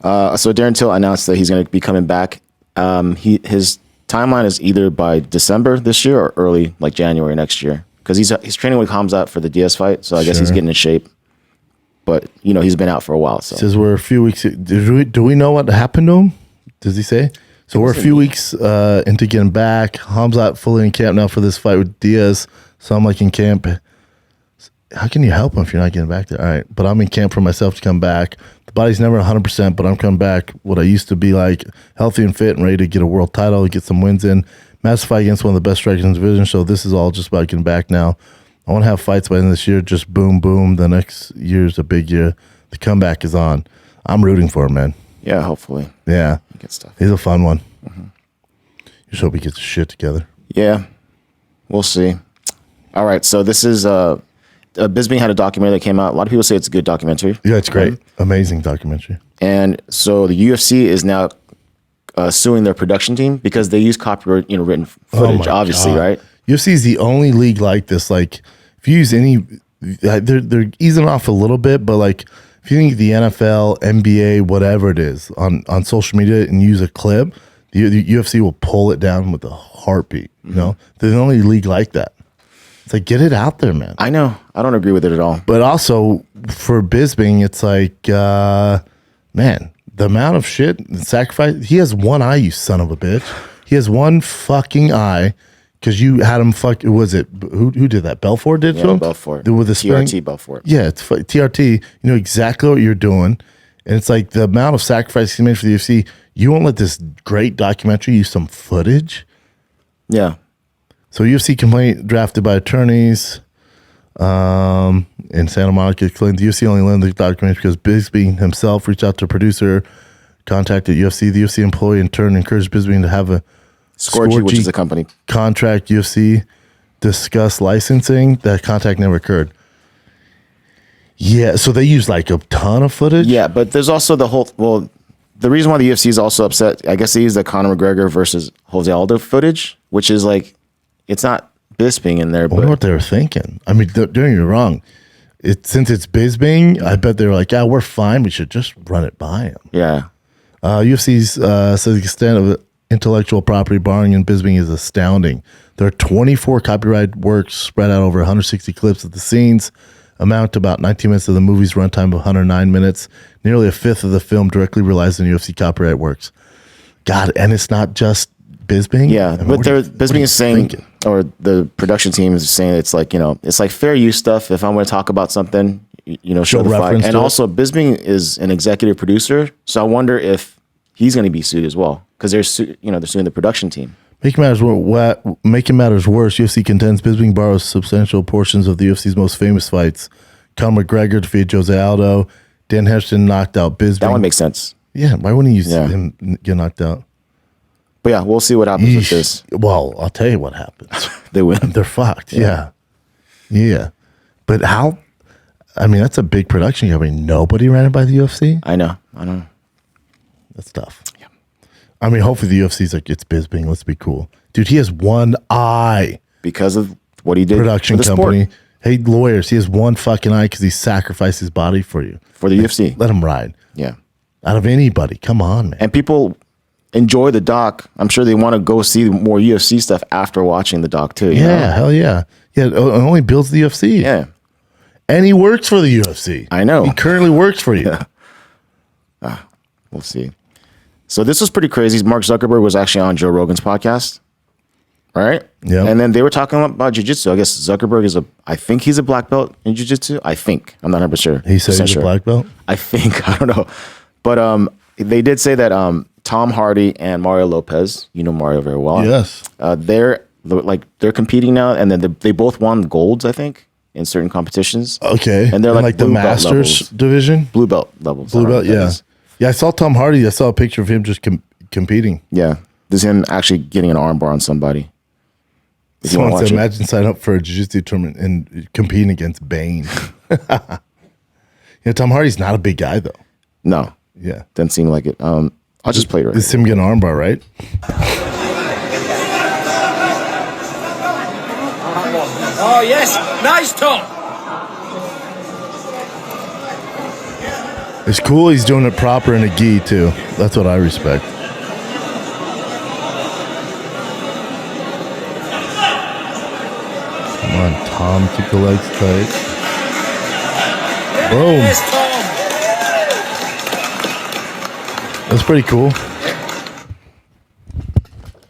So Darren Till announced that he's going to be coming back. His timeline is either by December this year or early, like January next year, because he's training with Khamzat for the Diaz fight. So I guess he's getting in shape. But he's been out for a while. So Says we're a few weeks. Do we know what happened to him? Does he say? So we're a few weeks into getting back. Khamzat fully in camp now for this fight with Diaz. So I'm like in camp. How can you help him if you're not getting back there? All right, but I'm in camp for myself to come back. The body's never 100%, but I'm coming back what I used to be like, healthy and fit and ready to get a world title, get some wins in. Massive fight against one of the best strikers in the division. So this is all just about getting back now. I want to have fights by the end of this year. Just boom, boom. The next year's a big year. The comeback is on. I'm rooting for him, man. yeah, hopefully Yeah. he gets stuff. He's a fun one. Just hope he gets his shit together. Yeah, we'll see. All right, so this is Bisping had a documentary that came out. A lot of people say it's a good documentary. Yeah, it's great. Amazing documentary. And so the UFC is now suing their production team because they use copyright, written footage, my obviously, God. right? UFC is the only league like this. Like, if you use any, they're easing off a little bit, but like, if you think the NFL, NBA, whatever it is, on social media and use a clip, the UFC will pull it down with a heartbeat. They're the only league like that. It's like, get it out there, man. I know. I don't agree with it at all. But also for Bisping, it's like, man, the amount of shit and sacrifice. He has one eye, you son of a bitch. He has one fucking eye because you had him was it, who did that? Belfort did to him? Belfort. With the spring? TRT Belfort. Yeah, it's TRT. You know exactly what you're doing. And it's like the amount of sacrifice he made for the UFC. You won't let this great documentary use some footage? Yeah. So UFC complaint drafted by attorneys in Santa Monica claimed the UFC only learned the documentary because Bisping himself reached out to a producer, contacted UFC. The UFC employee in turn encouraged Bisping to have a Scorgy, which is a company. Contract UFC discuss licensing. That contact never occurred. Yeah, so they use like a ton of footage. Yeah, but there's also the reason why the UFC is also upset, I guess they use the Conor McGregor versus Jose Aldo footage, which is like, it's not Bisping in there. I wonder what they were thinking. I mean, don't get me wrong. Since it's Bisping, I bet they were like, yeah, we're fine. We should just run it by him. Yeah. UFC's says the extent of intellectual property borrowing in Bisping is astounding. There are 24 copyright works spread out over 160 clips of the scenes, amount to about 19 minutes of the movie's runtime of 109 minutes. Nearly a fifth of the film directly relies on UFC copyright works. God, and it's not just Bisping? Yeah, I mean, but Bisping is saying, or the production team is saying it's like, it's like fair use stuff. If I'm going to talk about something, show the fight. And also Bisping is an executive producer. So I wonder if he's going to be sued as well because they're suing the production team. Making matters worse, UFC contends Bisping borrows substantial portions of the UFC's most famous fights. Conor McGregor defeated Jose Aldo. Dan Henderson knocked out Bisping. That one makes sense. Yeah, why wouldn't he use him get knocked out? But yeah, we'll see what happens with this. Well, I'll tell you what happens. They win. They're fucked. Yeah. But how? I mean, that's a big production company. Nobody ran it by the UFC? I know. That's tough. Yeah. I mean, hopefully the UFC's like, it's Bisping. Let's be cool. Dude, he has one eye. Because of what he did production for the company. sport. Hey, lawyers, he has one fucking eye because he sacrificed his body for you. For the UFC. Let him ride. Yeah. Out of anybody. Come on, man. And people enjoy the doc. I'm sure they want to go see more UFC stuff after watching the doc too. Hell yeah. Yeah, it only builds the UFC. Yeah. And he works for the UFC. I know. He currently works for you. Yeah. We'll see. So this was pretty crazy. Mark Zuckerberg was actually on Joe Rogan's podcast. Right? Yeah. And then they were talking about jiu-jitsu. I guess Zuckerberg I think he's a black belt in jiu-jitsu. I think. I'm not 100% sure. He said he's a black belt? I think. I don't know. But they did say that Tom Hardy and Mario Lopez, you know Mario very well. Yes. They're competing now, and then they both won golds, I think, in certain competitions. Okay. And they're like the Masters division? Blue belt levels. Blue belt, yeah. Yeah, I saw Tom Hardy. I saw a picture of him just competing. Yeah. This is him actually getting an armbar on somebody. Someone said, imagine sign up for a jiu-jitsu tournament and competing against Bane. Tom Hardy's not a big guy, though. No. Yeah. Doesn't seem like it. I'll just play it right. This is him getting an armbar, right? Oh, yes. Nice top. It's cool he's doing it proper in a gi, too. That's what I respect. Come on, Tom, keep the legs tight. Boom. Yes, Tom. That's pretty cool.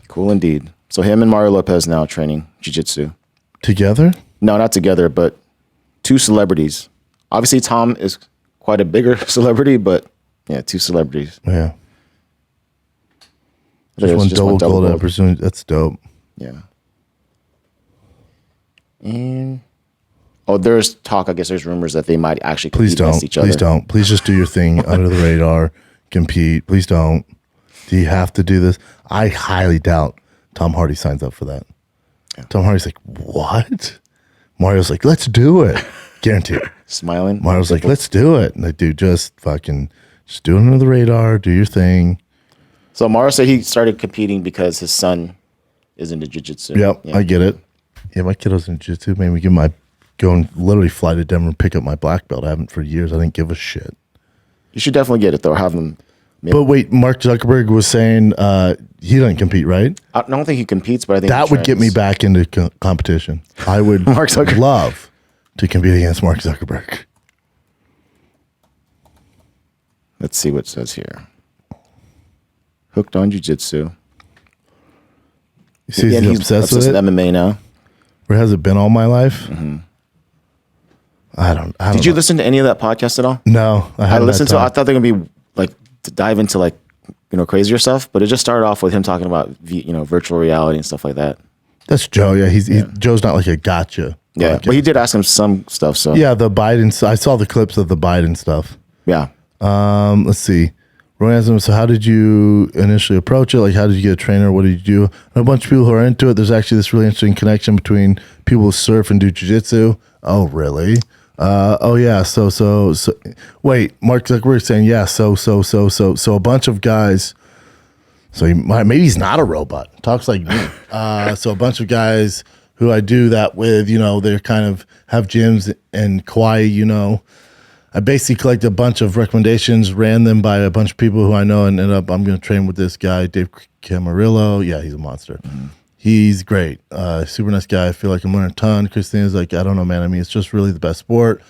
Cool indeed. So him and Mario Lopez now training jiu-jitsu. Together? No, not together, but two celebrities. Obviously, Tom is quite a bigger celebrity, but yeah, two celebrities. Yeah. Just one double gold, I presume. That's dope. Yeah. And there's talk. I guess there's rumors that they might actually compete against each other. Please don't. Please just do your thing under the radar. Compete. Please don't. Do you have to do this? I highly doubt Tom Hardy signs up for that. Yeah. Tom Hardy's like, what? Mario's like, let's do it. Guaranteed. Smiling. Mario's like, let's do it. And they do just do it under the radar. Do your thing. So Mario said he started competing because his son is into jiu-jitsu. Yep, Yeah. I get it. Yeah, my kiddo's in jiu-jitsu. Maybe go and literally fly to Denver and pick up my black belt. I haven't for years. I didn't give a shit. You should definitely get it though. Have him. But wait, Mark Zuckerberg was saying he doesn't compete, right? I don't think he competes, but I think that would get me back into competition. I would love to compete against Mark Zuckerberg. Let's see what it says here. Hooked on jiu-jitsu. You see, he's obsessed with it? MMA now. Or has it been all my life? Mm-hmm. I don't Did you listen to any of that podcast at all? No, I listened to. I thought they're gonna be like to dive into like crazier stuff, but it just started off with him talking about virtual reality and stuff like that. That's Joe. Yeah, Joe's not like a gotcha. Yeah, but he did ask him some stuff. So yeah, the Biden. I saw the clips of the Biden stuff. Yeah. Let's see. Roy asked him, so how did you initially approach it? Like, how did you get a trainer? What did you do? And a bunch of people who are into it. There's actually this really interesting connection between people who surf and do jiu-jitsu. Oh, really? Oh, yeah. So, wait, Mark Zuckerberg saying, yeah, so a bunch of guys, so maybe he's not a robot. Talks like me. So a bunch of guys who I do that with, they kind of have gyms and Kauai, I basically collected a bunch of recommendations, ran them by a bunch of people who I know, and ended up, I'm going to train with this guy, Dave Camarillo. Yeah, he's a monster. Mm-hmm. He's great. Super nice guy. I feel like I'm learning a ton. Christina's like, I don't know, man. I mean, it's just really the best sport.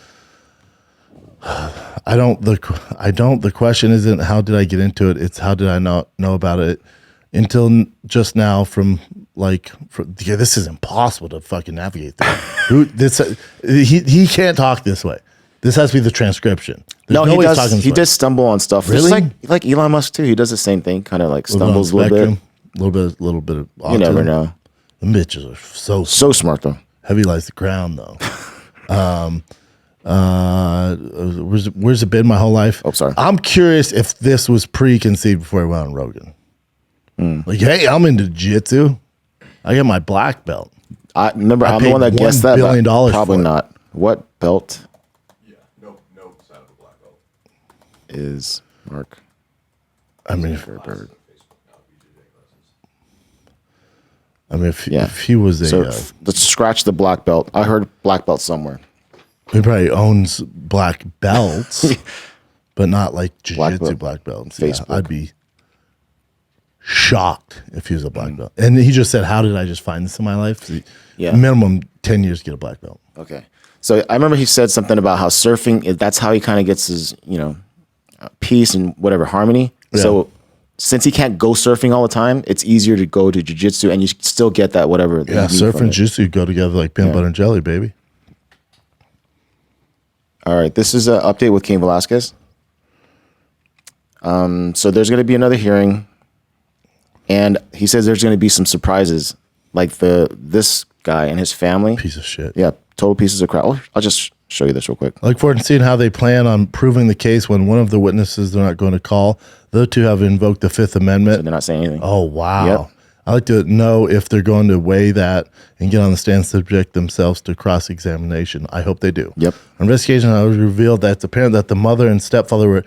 The question isn't how did I get into it? It's how did I not know about it until just now this is impossible to fucking navigate through. He can't talk this way. This has to be the transcription. No, he does. He does stumble on stuff. Really? Like Elon Musk too. He does the same thing. Kind of like stumbles a little bit. Little bit of autism. You never know. The bitches are so smart though. Heavy lies the crown though. Where's it been my whole life? Oh, sorry. I'm curious if this was preconceived before I went on Rogan. Like, hey, I'm into jiu-jitsu. I got my black belt. I remember I'm the one that guessed that. $1 billion probably not. What belt? No sign of a black belt. Is Mark? I mean, Zuckerberg. If he was let's scratch the black belt. I heard black belt somewhere. He probably owns black belts, but not like jiu-jitsu black belts. Facebook. Yeah, I'd be shocked if he was a black belt. And he just said, how did I just find this in my life? Minimum 10 years to get a black belt. Okay. So I remember he said something about how surfing, that's how he kind of gets his, peace and whatever, harmony. Yeah. So since he can't go surfing all the time, it's easier to go to jiu-jitsu and you still get that whatever. Yeah, surf and jiu-jitsu go together like peanut butter and jelly, baby. All right, this is an update with Cain Velasquez. So there's going to be another hearing, and he says there's going to be some surprises, like this guy and his family. Piece of shit. Yeah, total pieces of crap. I'll just show you this real quick. I look forward to seeing how they plan on proving the case when one of the witnesses they're not going to call. The other two have invoked the Fifth Amendment. So they're not saying anything. Oh, wow. Yep. I'd like to know if they're going to weigh that and get on the stand, subject themselves to cross-examination. I hope they do. Yep. On investigation, it was revealed that it's apparent that the mother and stepfather were,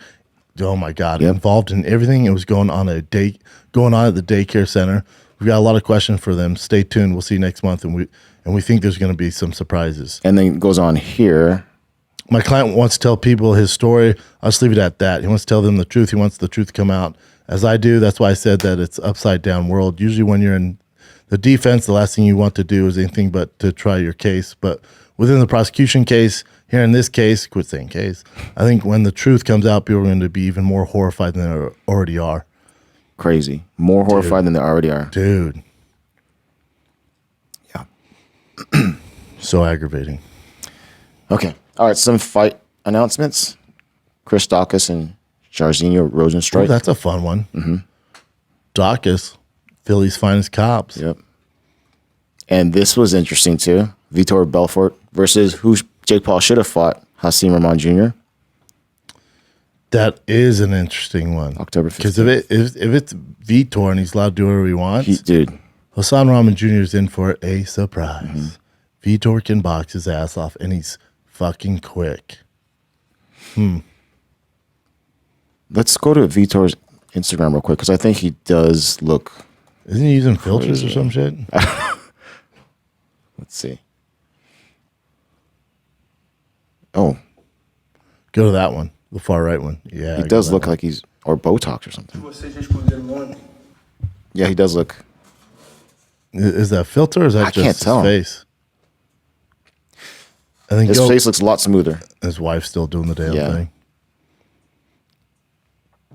oh my God, involved in everything. It was going on at the daycare center. We've got a lot of questions for them. Stay tuned. We'll see you next month, and and we think there's going to be some surprises. And then it goes on here. My client wants to tell people his story. I'll just leave it at that. He wants to tell them the truth. He wants the truth to come out, as I do. That's why I said that it's upside down world. Usually when you're in the defense, the last thing you want to do is anything but to try your case. But within the prosecution case, here in this case, quit saying case, I think when the truth comes out, people are going to be even more horrified than they already are. Crazy. More horrified than they already are. Dude. Yeah. So aggravating. Okay. All right, some fight announcements. Chris Daukaus and Jairzinho Rosenstrike. Oh, that's a fun one. Mm-hmm. Daukaus, Philly's finest cops. Yep. And this was interesting too. Vitor Belfort versus who Jake Paul should have fought, Hasim Rahman Jr. That is an interesting one. October 15th. Because if it's Vitor and he's allowed to do whatever he wants, dude. Hassan Rahman Jr. is in for a surprise. Mm-hmm. Vitor can box his ass off, and he's fucking quick. Let's go to Vitor's Instagram real quick because I think he does look. Isn't he using filters or some shit? Let's see. Oh, go to that one, the far right one. Yeah, he does look like he's or Botox or something. Yeah, he does look. Is that filter or is that I just can't tell his face? I think his face looks a lot smoother. His wife's still doing the damn thing.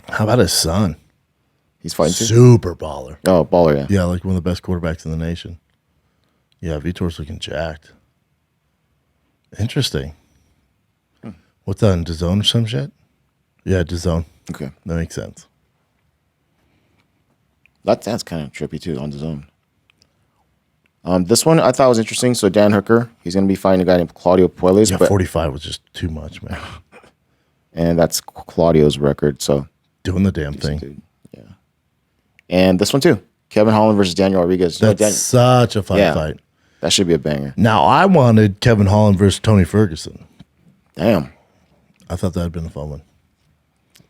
How about his son? He's fighting too? Super baller. Oh, baller, yeah. Yeah, like one of the best quarterbacks in the nation. Yeah, Vitor's looking jacked. Interesting. What's that, in DAZN or some shit? Yeah, DAZN. Okay. That makes sense. That's kind of trippy too, on DAZN. This one I thought was interesting. So Dan Hooker, he's going to be fighting a guy named Claudio Puelles. Yeah, 45 was just too much, man. And that's Claudio's record, so. Doing the damn thing. Dude. Yeah. And this one too. Kevin Holland versus Daniel Rodriguez. That's such a fun fight. That should be a banger. Now, I wanted Kevin Holland versus Tony Ferguson. Damn. I thought that would have been a fun one.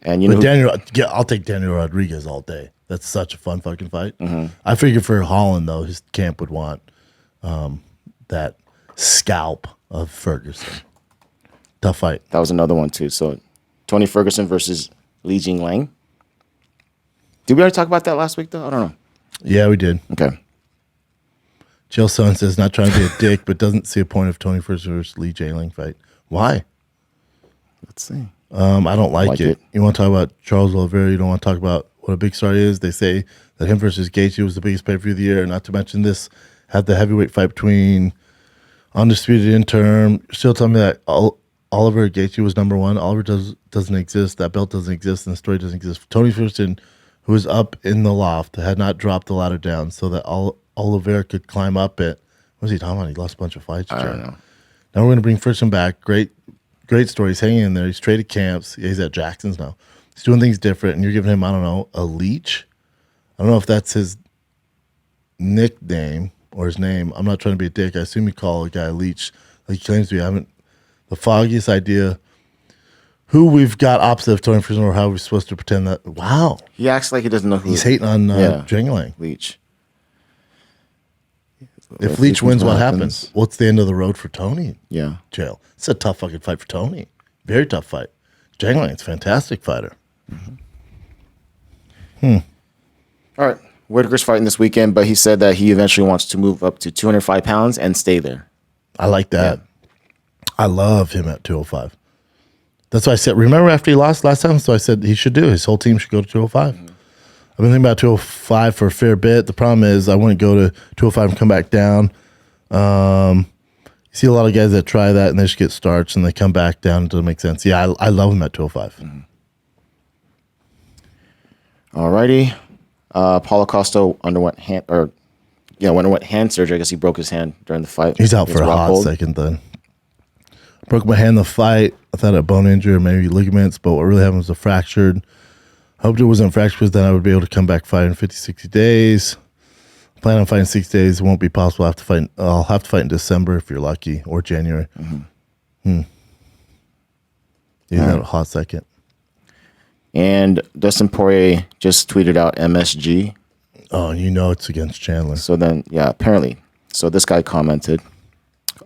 And you know, I'll take Daniel Rodriguez all day. That's such a fun fucking fight. Mm-hmm. I figured for Holland, though, his camp would want that scalp of Ferguson. Tough fight. That was another one, too. So, Tony Ferguson versus Li Jinglang. Did we already talk about that last week, though? I don't know. Yeah, we did. Okay. Jill Son says, not trying to be a dick, but doesn't see a point of Tony Ferguson versus Li Jinglang fight. Why? Let's see. I don't like it. You want to talk about Charles Oliveira, you don't want to talk about what a big star is. They say that him versus Gaethje was the biggest pay-per-view of the year, not to mention this had the heavyweight fight between undisputed interim. You're still telling me that Oliver Gaethje was number one. Oliver doesn't exist. That belt doesn't exist, and the story doesn't exist. Tony Ferguson, who was up in the loft, had not dropped the ladder down so that Oliveira could climb up it. What was he talking about? He lost a bunch of fights. I don't know. Now we're going to bring Ferguson back. Great story. He's hanging in there. He's traded camps. Yeah, he's at Jackson's now. He's doing things different, and you're giving him, I don't know, a leech? I don't know if that's his nickname or his name. I'm not trying to be a dick. I assume you call a guy a leech. Like he claims to be. I haven't the foggiest idea who we've got opposite of Tony Ferguson or how we're supposed to pretend that. Wow. He acts like he doesn't know who. He's hating on Jingling. Leech. If Leech wins, what happens? What's the end of the road for Tony? Yeah. Jail. It's a tough fucking fight for Tony. Very tough fight. Jingling's a fantastic fighter. All right. Whitaker's fighting this weekend, but he said that he eventually wants to move up to 205 pounds and stay there. I like that. Yeah. I love him at 205. That's why I said, remember after he lost last time? So I said he should do. His whole team should go to 205. Mm-hmm. I've been thinking about 205 for a fair bit. The problem is I wouldn't go to 205 and come back down. You see a lot of guys that try that and they just get starched and they come back down. It doesn't make sense. Yeah, I love him at 205. Mm-hmm. All righty. Paulo Costa underwent hand surgery. I guess he broke his hand during the fight. He's out for a hot second then. Broke my hand in the fight. I thought a bone injury or maybe ligaments, but what really happened was a fractured. Hoped it wasn't fractured because then I would be able to come back fight in 50, 60 days. Plan on fighting 6 days. It won't be possible. I'll have to fight in December if you're lucky, or January. Mm-hmm. He's out a hot second. And Dustin Poirier just tweeted out MSG. Oh, you know it's against Chandler. So then, yeah, apparently. So this guy commented.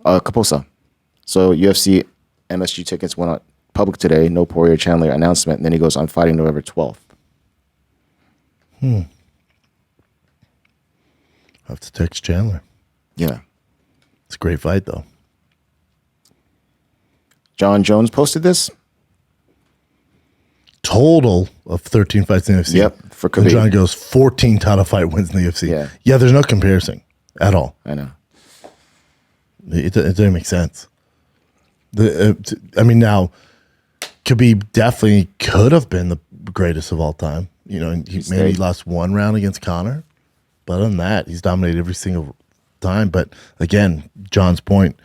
Kaposa. So UFC MSG tickets went out public today. No Poirier Chandler announcement. And then he goes, I'm fighting November 12th. I have to text Chandler. Yeah. It's a great fight, though. John Jones posted this. Total of 13 fights in the UFC. Yep, for And Khabib. John goes 14 title fight wins in the UFC. Yeah. There's no comparison at all. I know. It doesn't make sense. Now, Khabib definitely could have been the greatest of all time. And he maybe lost one round against Conor. But other than that, he's dominated every single time. But again, John's point,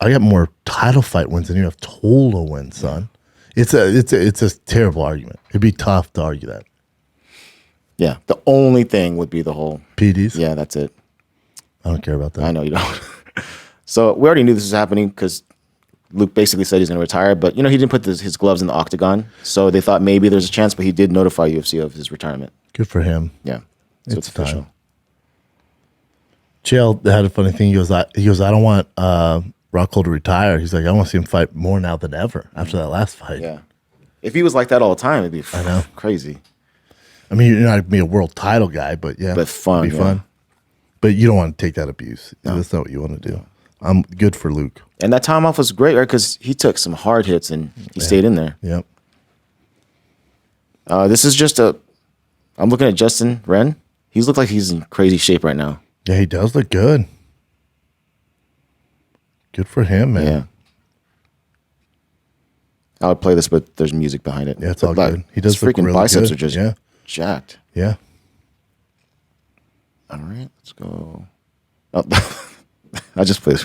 I got more title fight wins than you have total wins, son. It's a terrible argument. It'd be tough to argue that. Yeah. The only thing would be the whole PDs? Yeah, that's it. I don't care about that. I know you don't. So we already knew this was happening because Luke basically said he's going to retire, but he didn't put his gloves in the octagon, so they thought maybe there's a chance, but he did notify UFC of his retirement. Good for him. Yeah, so it's official. Time. Chael had a funny thing. He goes, I don't want Rockhold to retire. He's like, I want to see him fight more now than ever after that last fight. Yeah, if he was like that all the time, it'd be crazy. I mean, you're not going to be a world title guy, but yeah, but fun, it'd be fun. But you don't want to take that abuse. No. That's not what you want to do. I'm good for Luke. And that time off was great, right? Because he took some hard hits and he stayed in there. Yep. This is just I'm looking at Justin Wren. He's looked like he's in crazy shape right now. Yeah, he does look good. Good for him, man. Yeah. I would play this, but there's music behind it. Yeah, it's all good. He does his look freaking really biceps good. are just jacked. Yeah. All right, let's go. Oh, I just played.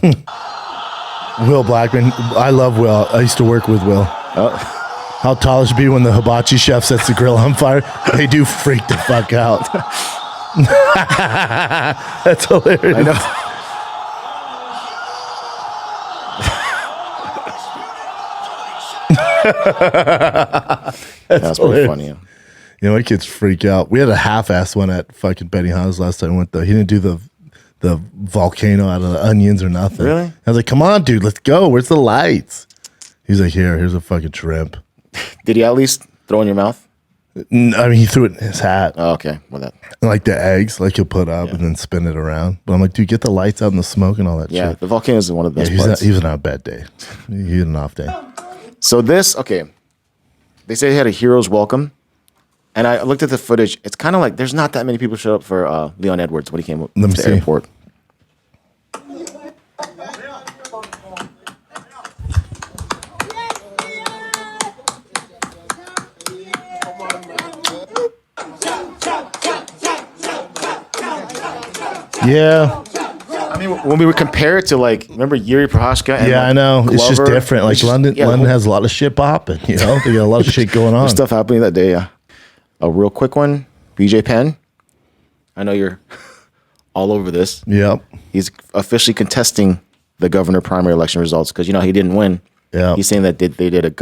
Will Blackman. I love Will. I used to work with Will. How tall it should be when the hibachi chef sets the grill on fire. They do freak the fuck out. That's hilarious. I know. That's pretty funny. Yeah. My kids freak out. We had a half-ass one at fucking Benny Hanna's last time I went, though. He didn't do the volcano out of the onions or nothing. Really? I was like, come on, dude, let's go. Where's the lights? He's like, here's a fucking shrimp. Did he at least throw in your mouth? I mean, he threw it in his hat. Oh, okay. Well, that. And like the eggs, like he'll put up and then spin it around. But I'm like, dude, get the lights out and the smoke and all that shit. Yeah, the volcano is one of the best parts. He was on a bad day. He had an off day. So they say he had a hero's welcome. And I looked at the footage. It's kind of like there's not that many people showed up for Leon Edwards when he came to the airport. Yeah. I mean, when we would compare it to remember Yuri Prochazka? And I know. Glover, it's just different. Like London has a lot of shit popping. They got a lot of shit going on. There's stuff happening that day. Yeah. A real quick one. BJ Penn. I know you're all over this. Yep. He's officially contesting the governor primary election results because he didn't win. Yeah. He's saying that they did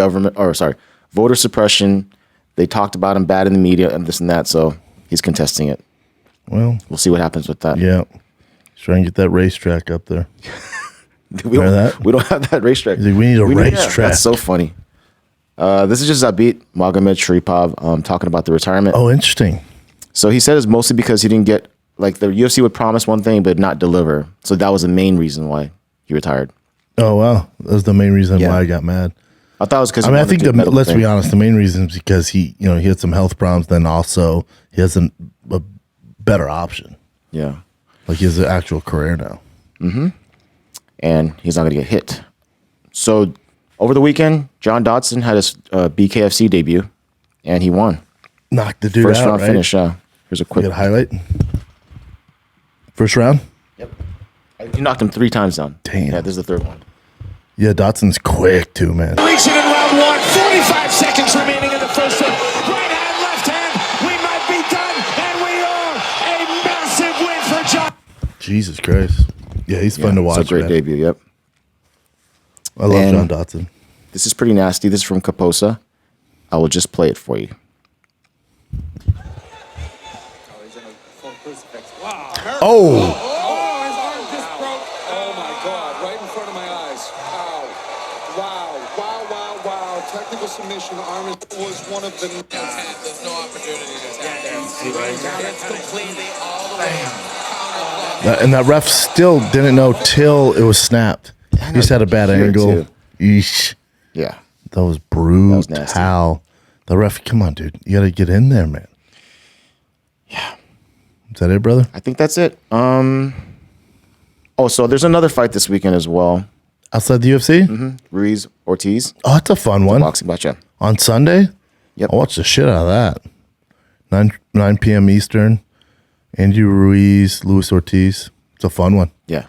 voter suppression. They talked about him bad in the media and this and that. So he's contesting it. Well, we'll see what happens with that. Yeah. Try and get that racetrack up there. We don't have that racetrack. We need a racetrack. That's so funny. This is just Zabit Magomed Sharipov talking about the retirement. Oh, interesting. So he said it's mostly because he didn't get, the UFC would promise one thing but not deliver. So that was the main reason why he retired. Oh, wow. That was the main reason why I got mad. I thought it was because I think let's be honest, the main reason is because he had some health problems, then also he has a better option. Yeah. Like he has an actual career now. Mm-hmm. And he's not going to get hit. So over the weekend, John Dodson had his BKFC debut, and he won. Knocked the dude First out, round right? finish. Here's a quick highlight. First round? Yep. He knocked him 3 times down. Damn. Yeah, this is the third one. Yeah, Dodson's quick too, man. Reaching in round 1, 45 seconds remaining in the first round. Right hand, left hand, we might be done, and we are. A massive win for John. Jesus Christ. Yeah, he's fun to watch. It's a great debut, yep. I love John Dodson. This is pretty nasty. This is from Kaposa. I will just play it for you. Oh! Oh, his arm just broke. Oh, my God. Technical submission. Arm was one of the. There's no opportunity to tap there. It's completely all the way. And that ref still didn't know till it was snapped. He just had a bad angle. Eesh. Yeah. That was brutal. nasty. The ref, come on, dude. You got to get in there, man. Yeah. Is that it, brother? I think that's it. Oh, so there's another fight this weekend as well. Outside the UFC? Ruiz Ortiz. Oh, that's a fun one. Boxing match, yeah. On Sunday? Yep. I'll watch the shit out of that. 9 p.m. Eastern. Andy Ruiz, Luis Ortiz. It's a fun one. Yeah.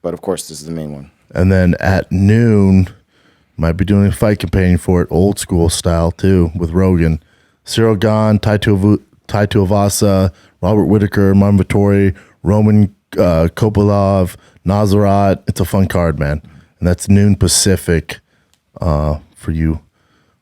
But of course, this is the main one. And then at noon, might be doing a fight companion for it, old school style too, with Rogan. Cyril Gane, Tai Tuivasa, Robert Whitaker, Marvin Vettori, Roman Kopylov, Nazarat. It's a fun card, man. And that's noon Pacific for you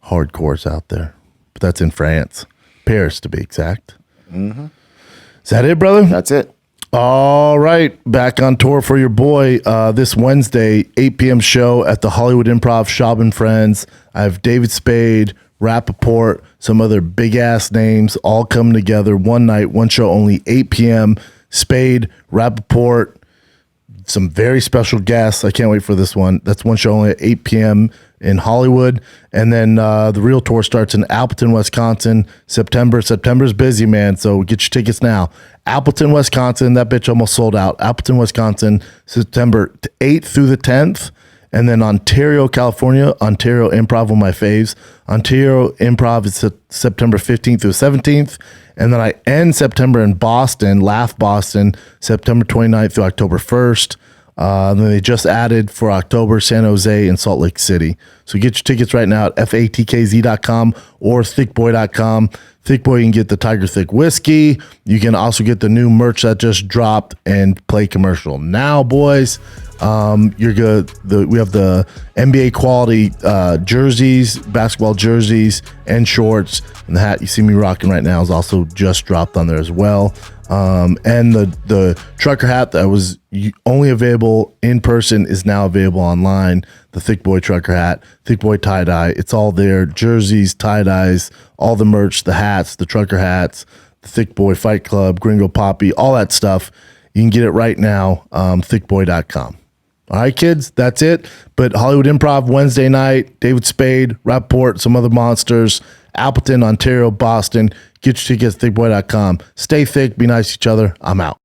hardcores out there. But that's in France. Paris, to be exact. Is that it, brother? That's it. All right, back on tour for your boy this Wednesday, 8 p.m. show at the Hollywood Improv, Schaub and Friends. I have David Spade, Rappaport, some other big-ass names all coming together one night, one show only, 8 p.m. Spade, Rappaport, some very special guests. I can't wait for this one. That's one show only at 8 p.m. in Hollywood. And then the real tour starts in Appleton, Wisconsin, September. September's busy, man, so get your tickets now. Appleton, Wisconsin, that bitch almost sold out. Appleton, Wisconsin, September 8th through the 10th. And then Ontario, California, Ontario Improv, one of my faves. Ontario Improv is September 15th through 17th. And then I end September in Boston, Laugh Boston, September 29th through October 1st. And then they just added for October San Jose and Salt Lake City. So get your tickets right now at fatkz.com or thickboy.com. Thick Boy, you can get the Tiger Thick whiskey. You can also get the new merch that just dropped and play commercial now, boys. You're good. We have the NBA quality jerseys, basketball jerseys, and shorts. And the hat you see me rocking right now is also just dropped on there as well. And the trucker hat that was only available in person is now available online. The Thick Boy trucker hat, Thick Boy tie dye, it's all there. Jerseys, tie dyes, all the merch, the hats, the trucker hats, the Thick Boy Fight Club, Gringo Poppy, all that stuff. You can get it right now. Thickboy.com. All right, kids, that's it. But Hollywood Improv Wednesday night, David Spade, Rapport, some other monsters, Appleton, Ontario, Boston. Get your tickets at thickboy.com. Stay thick, be nice to each other. I'm out.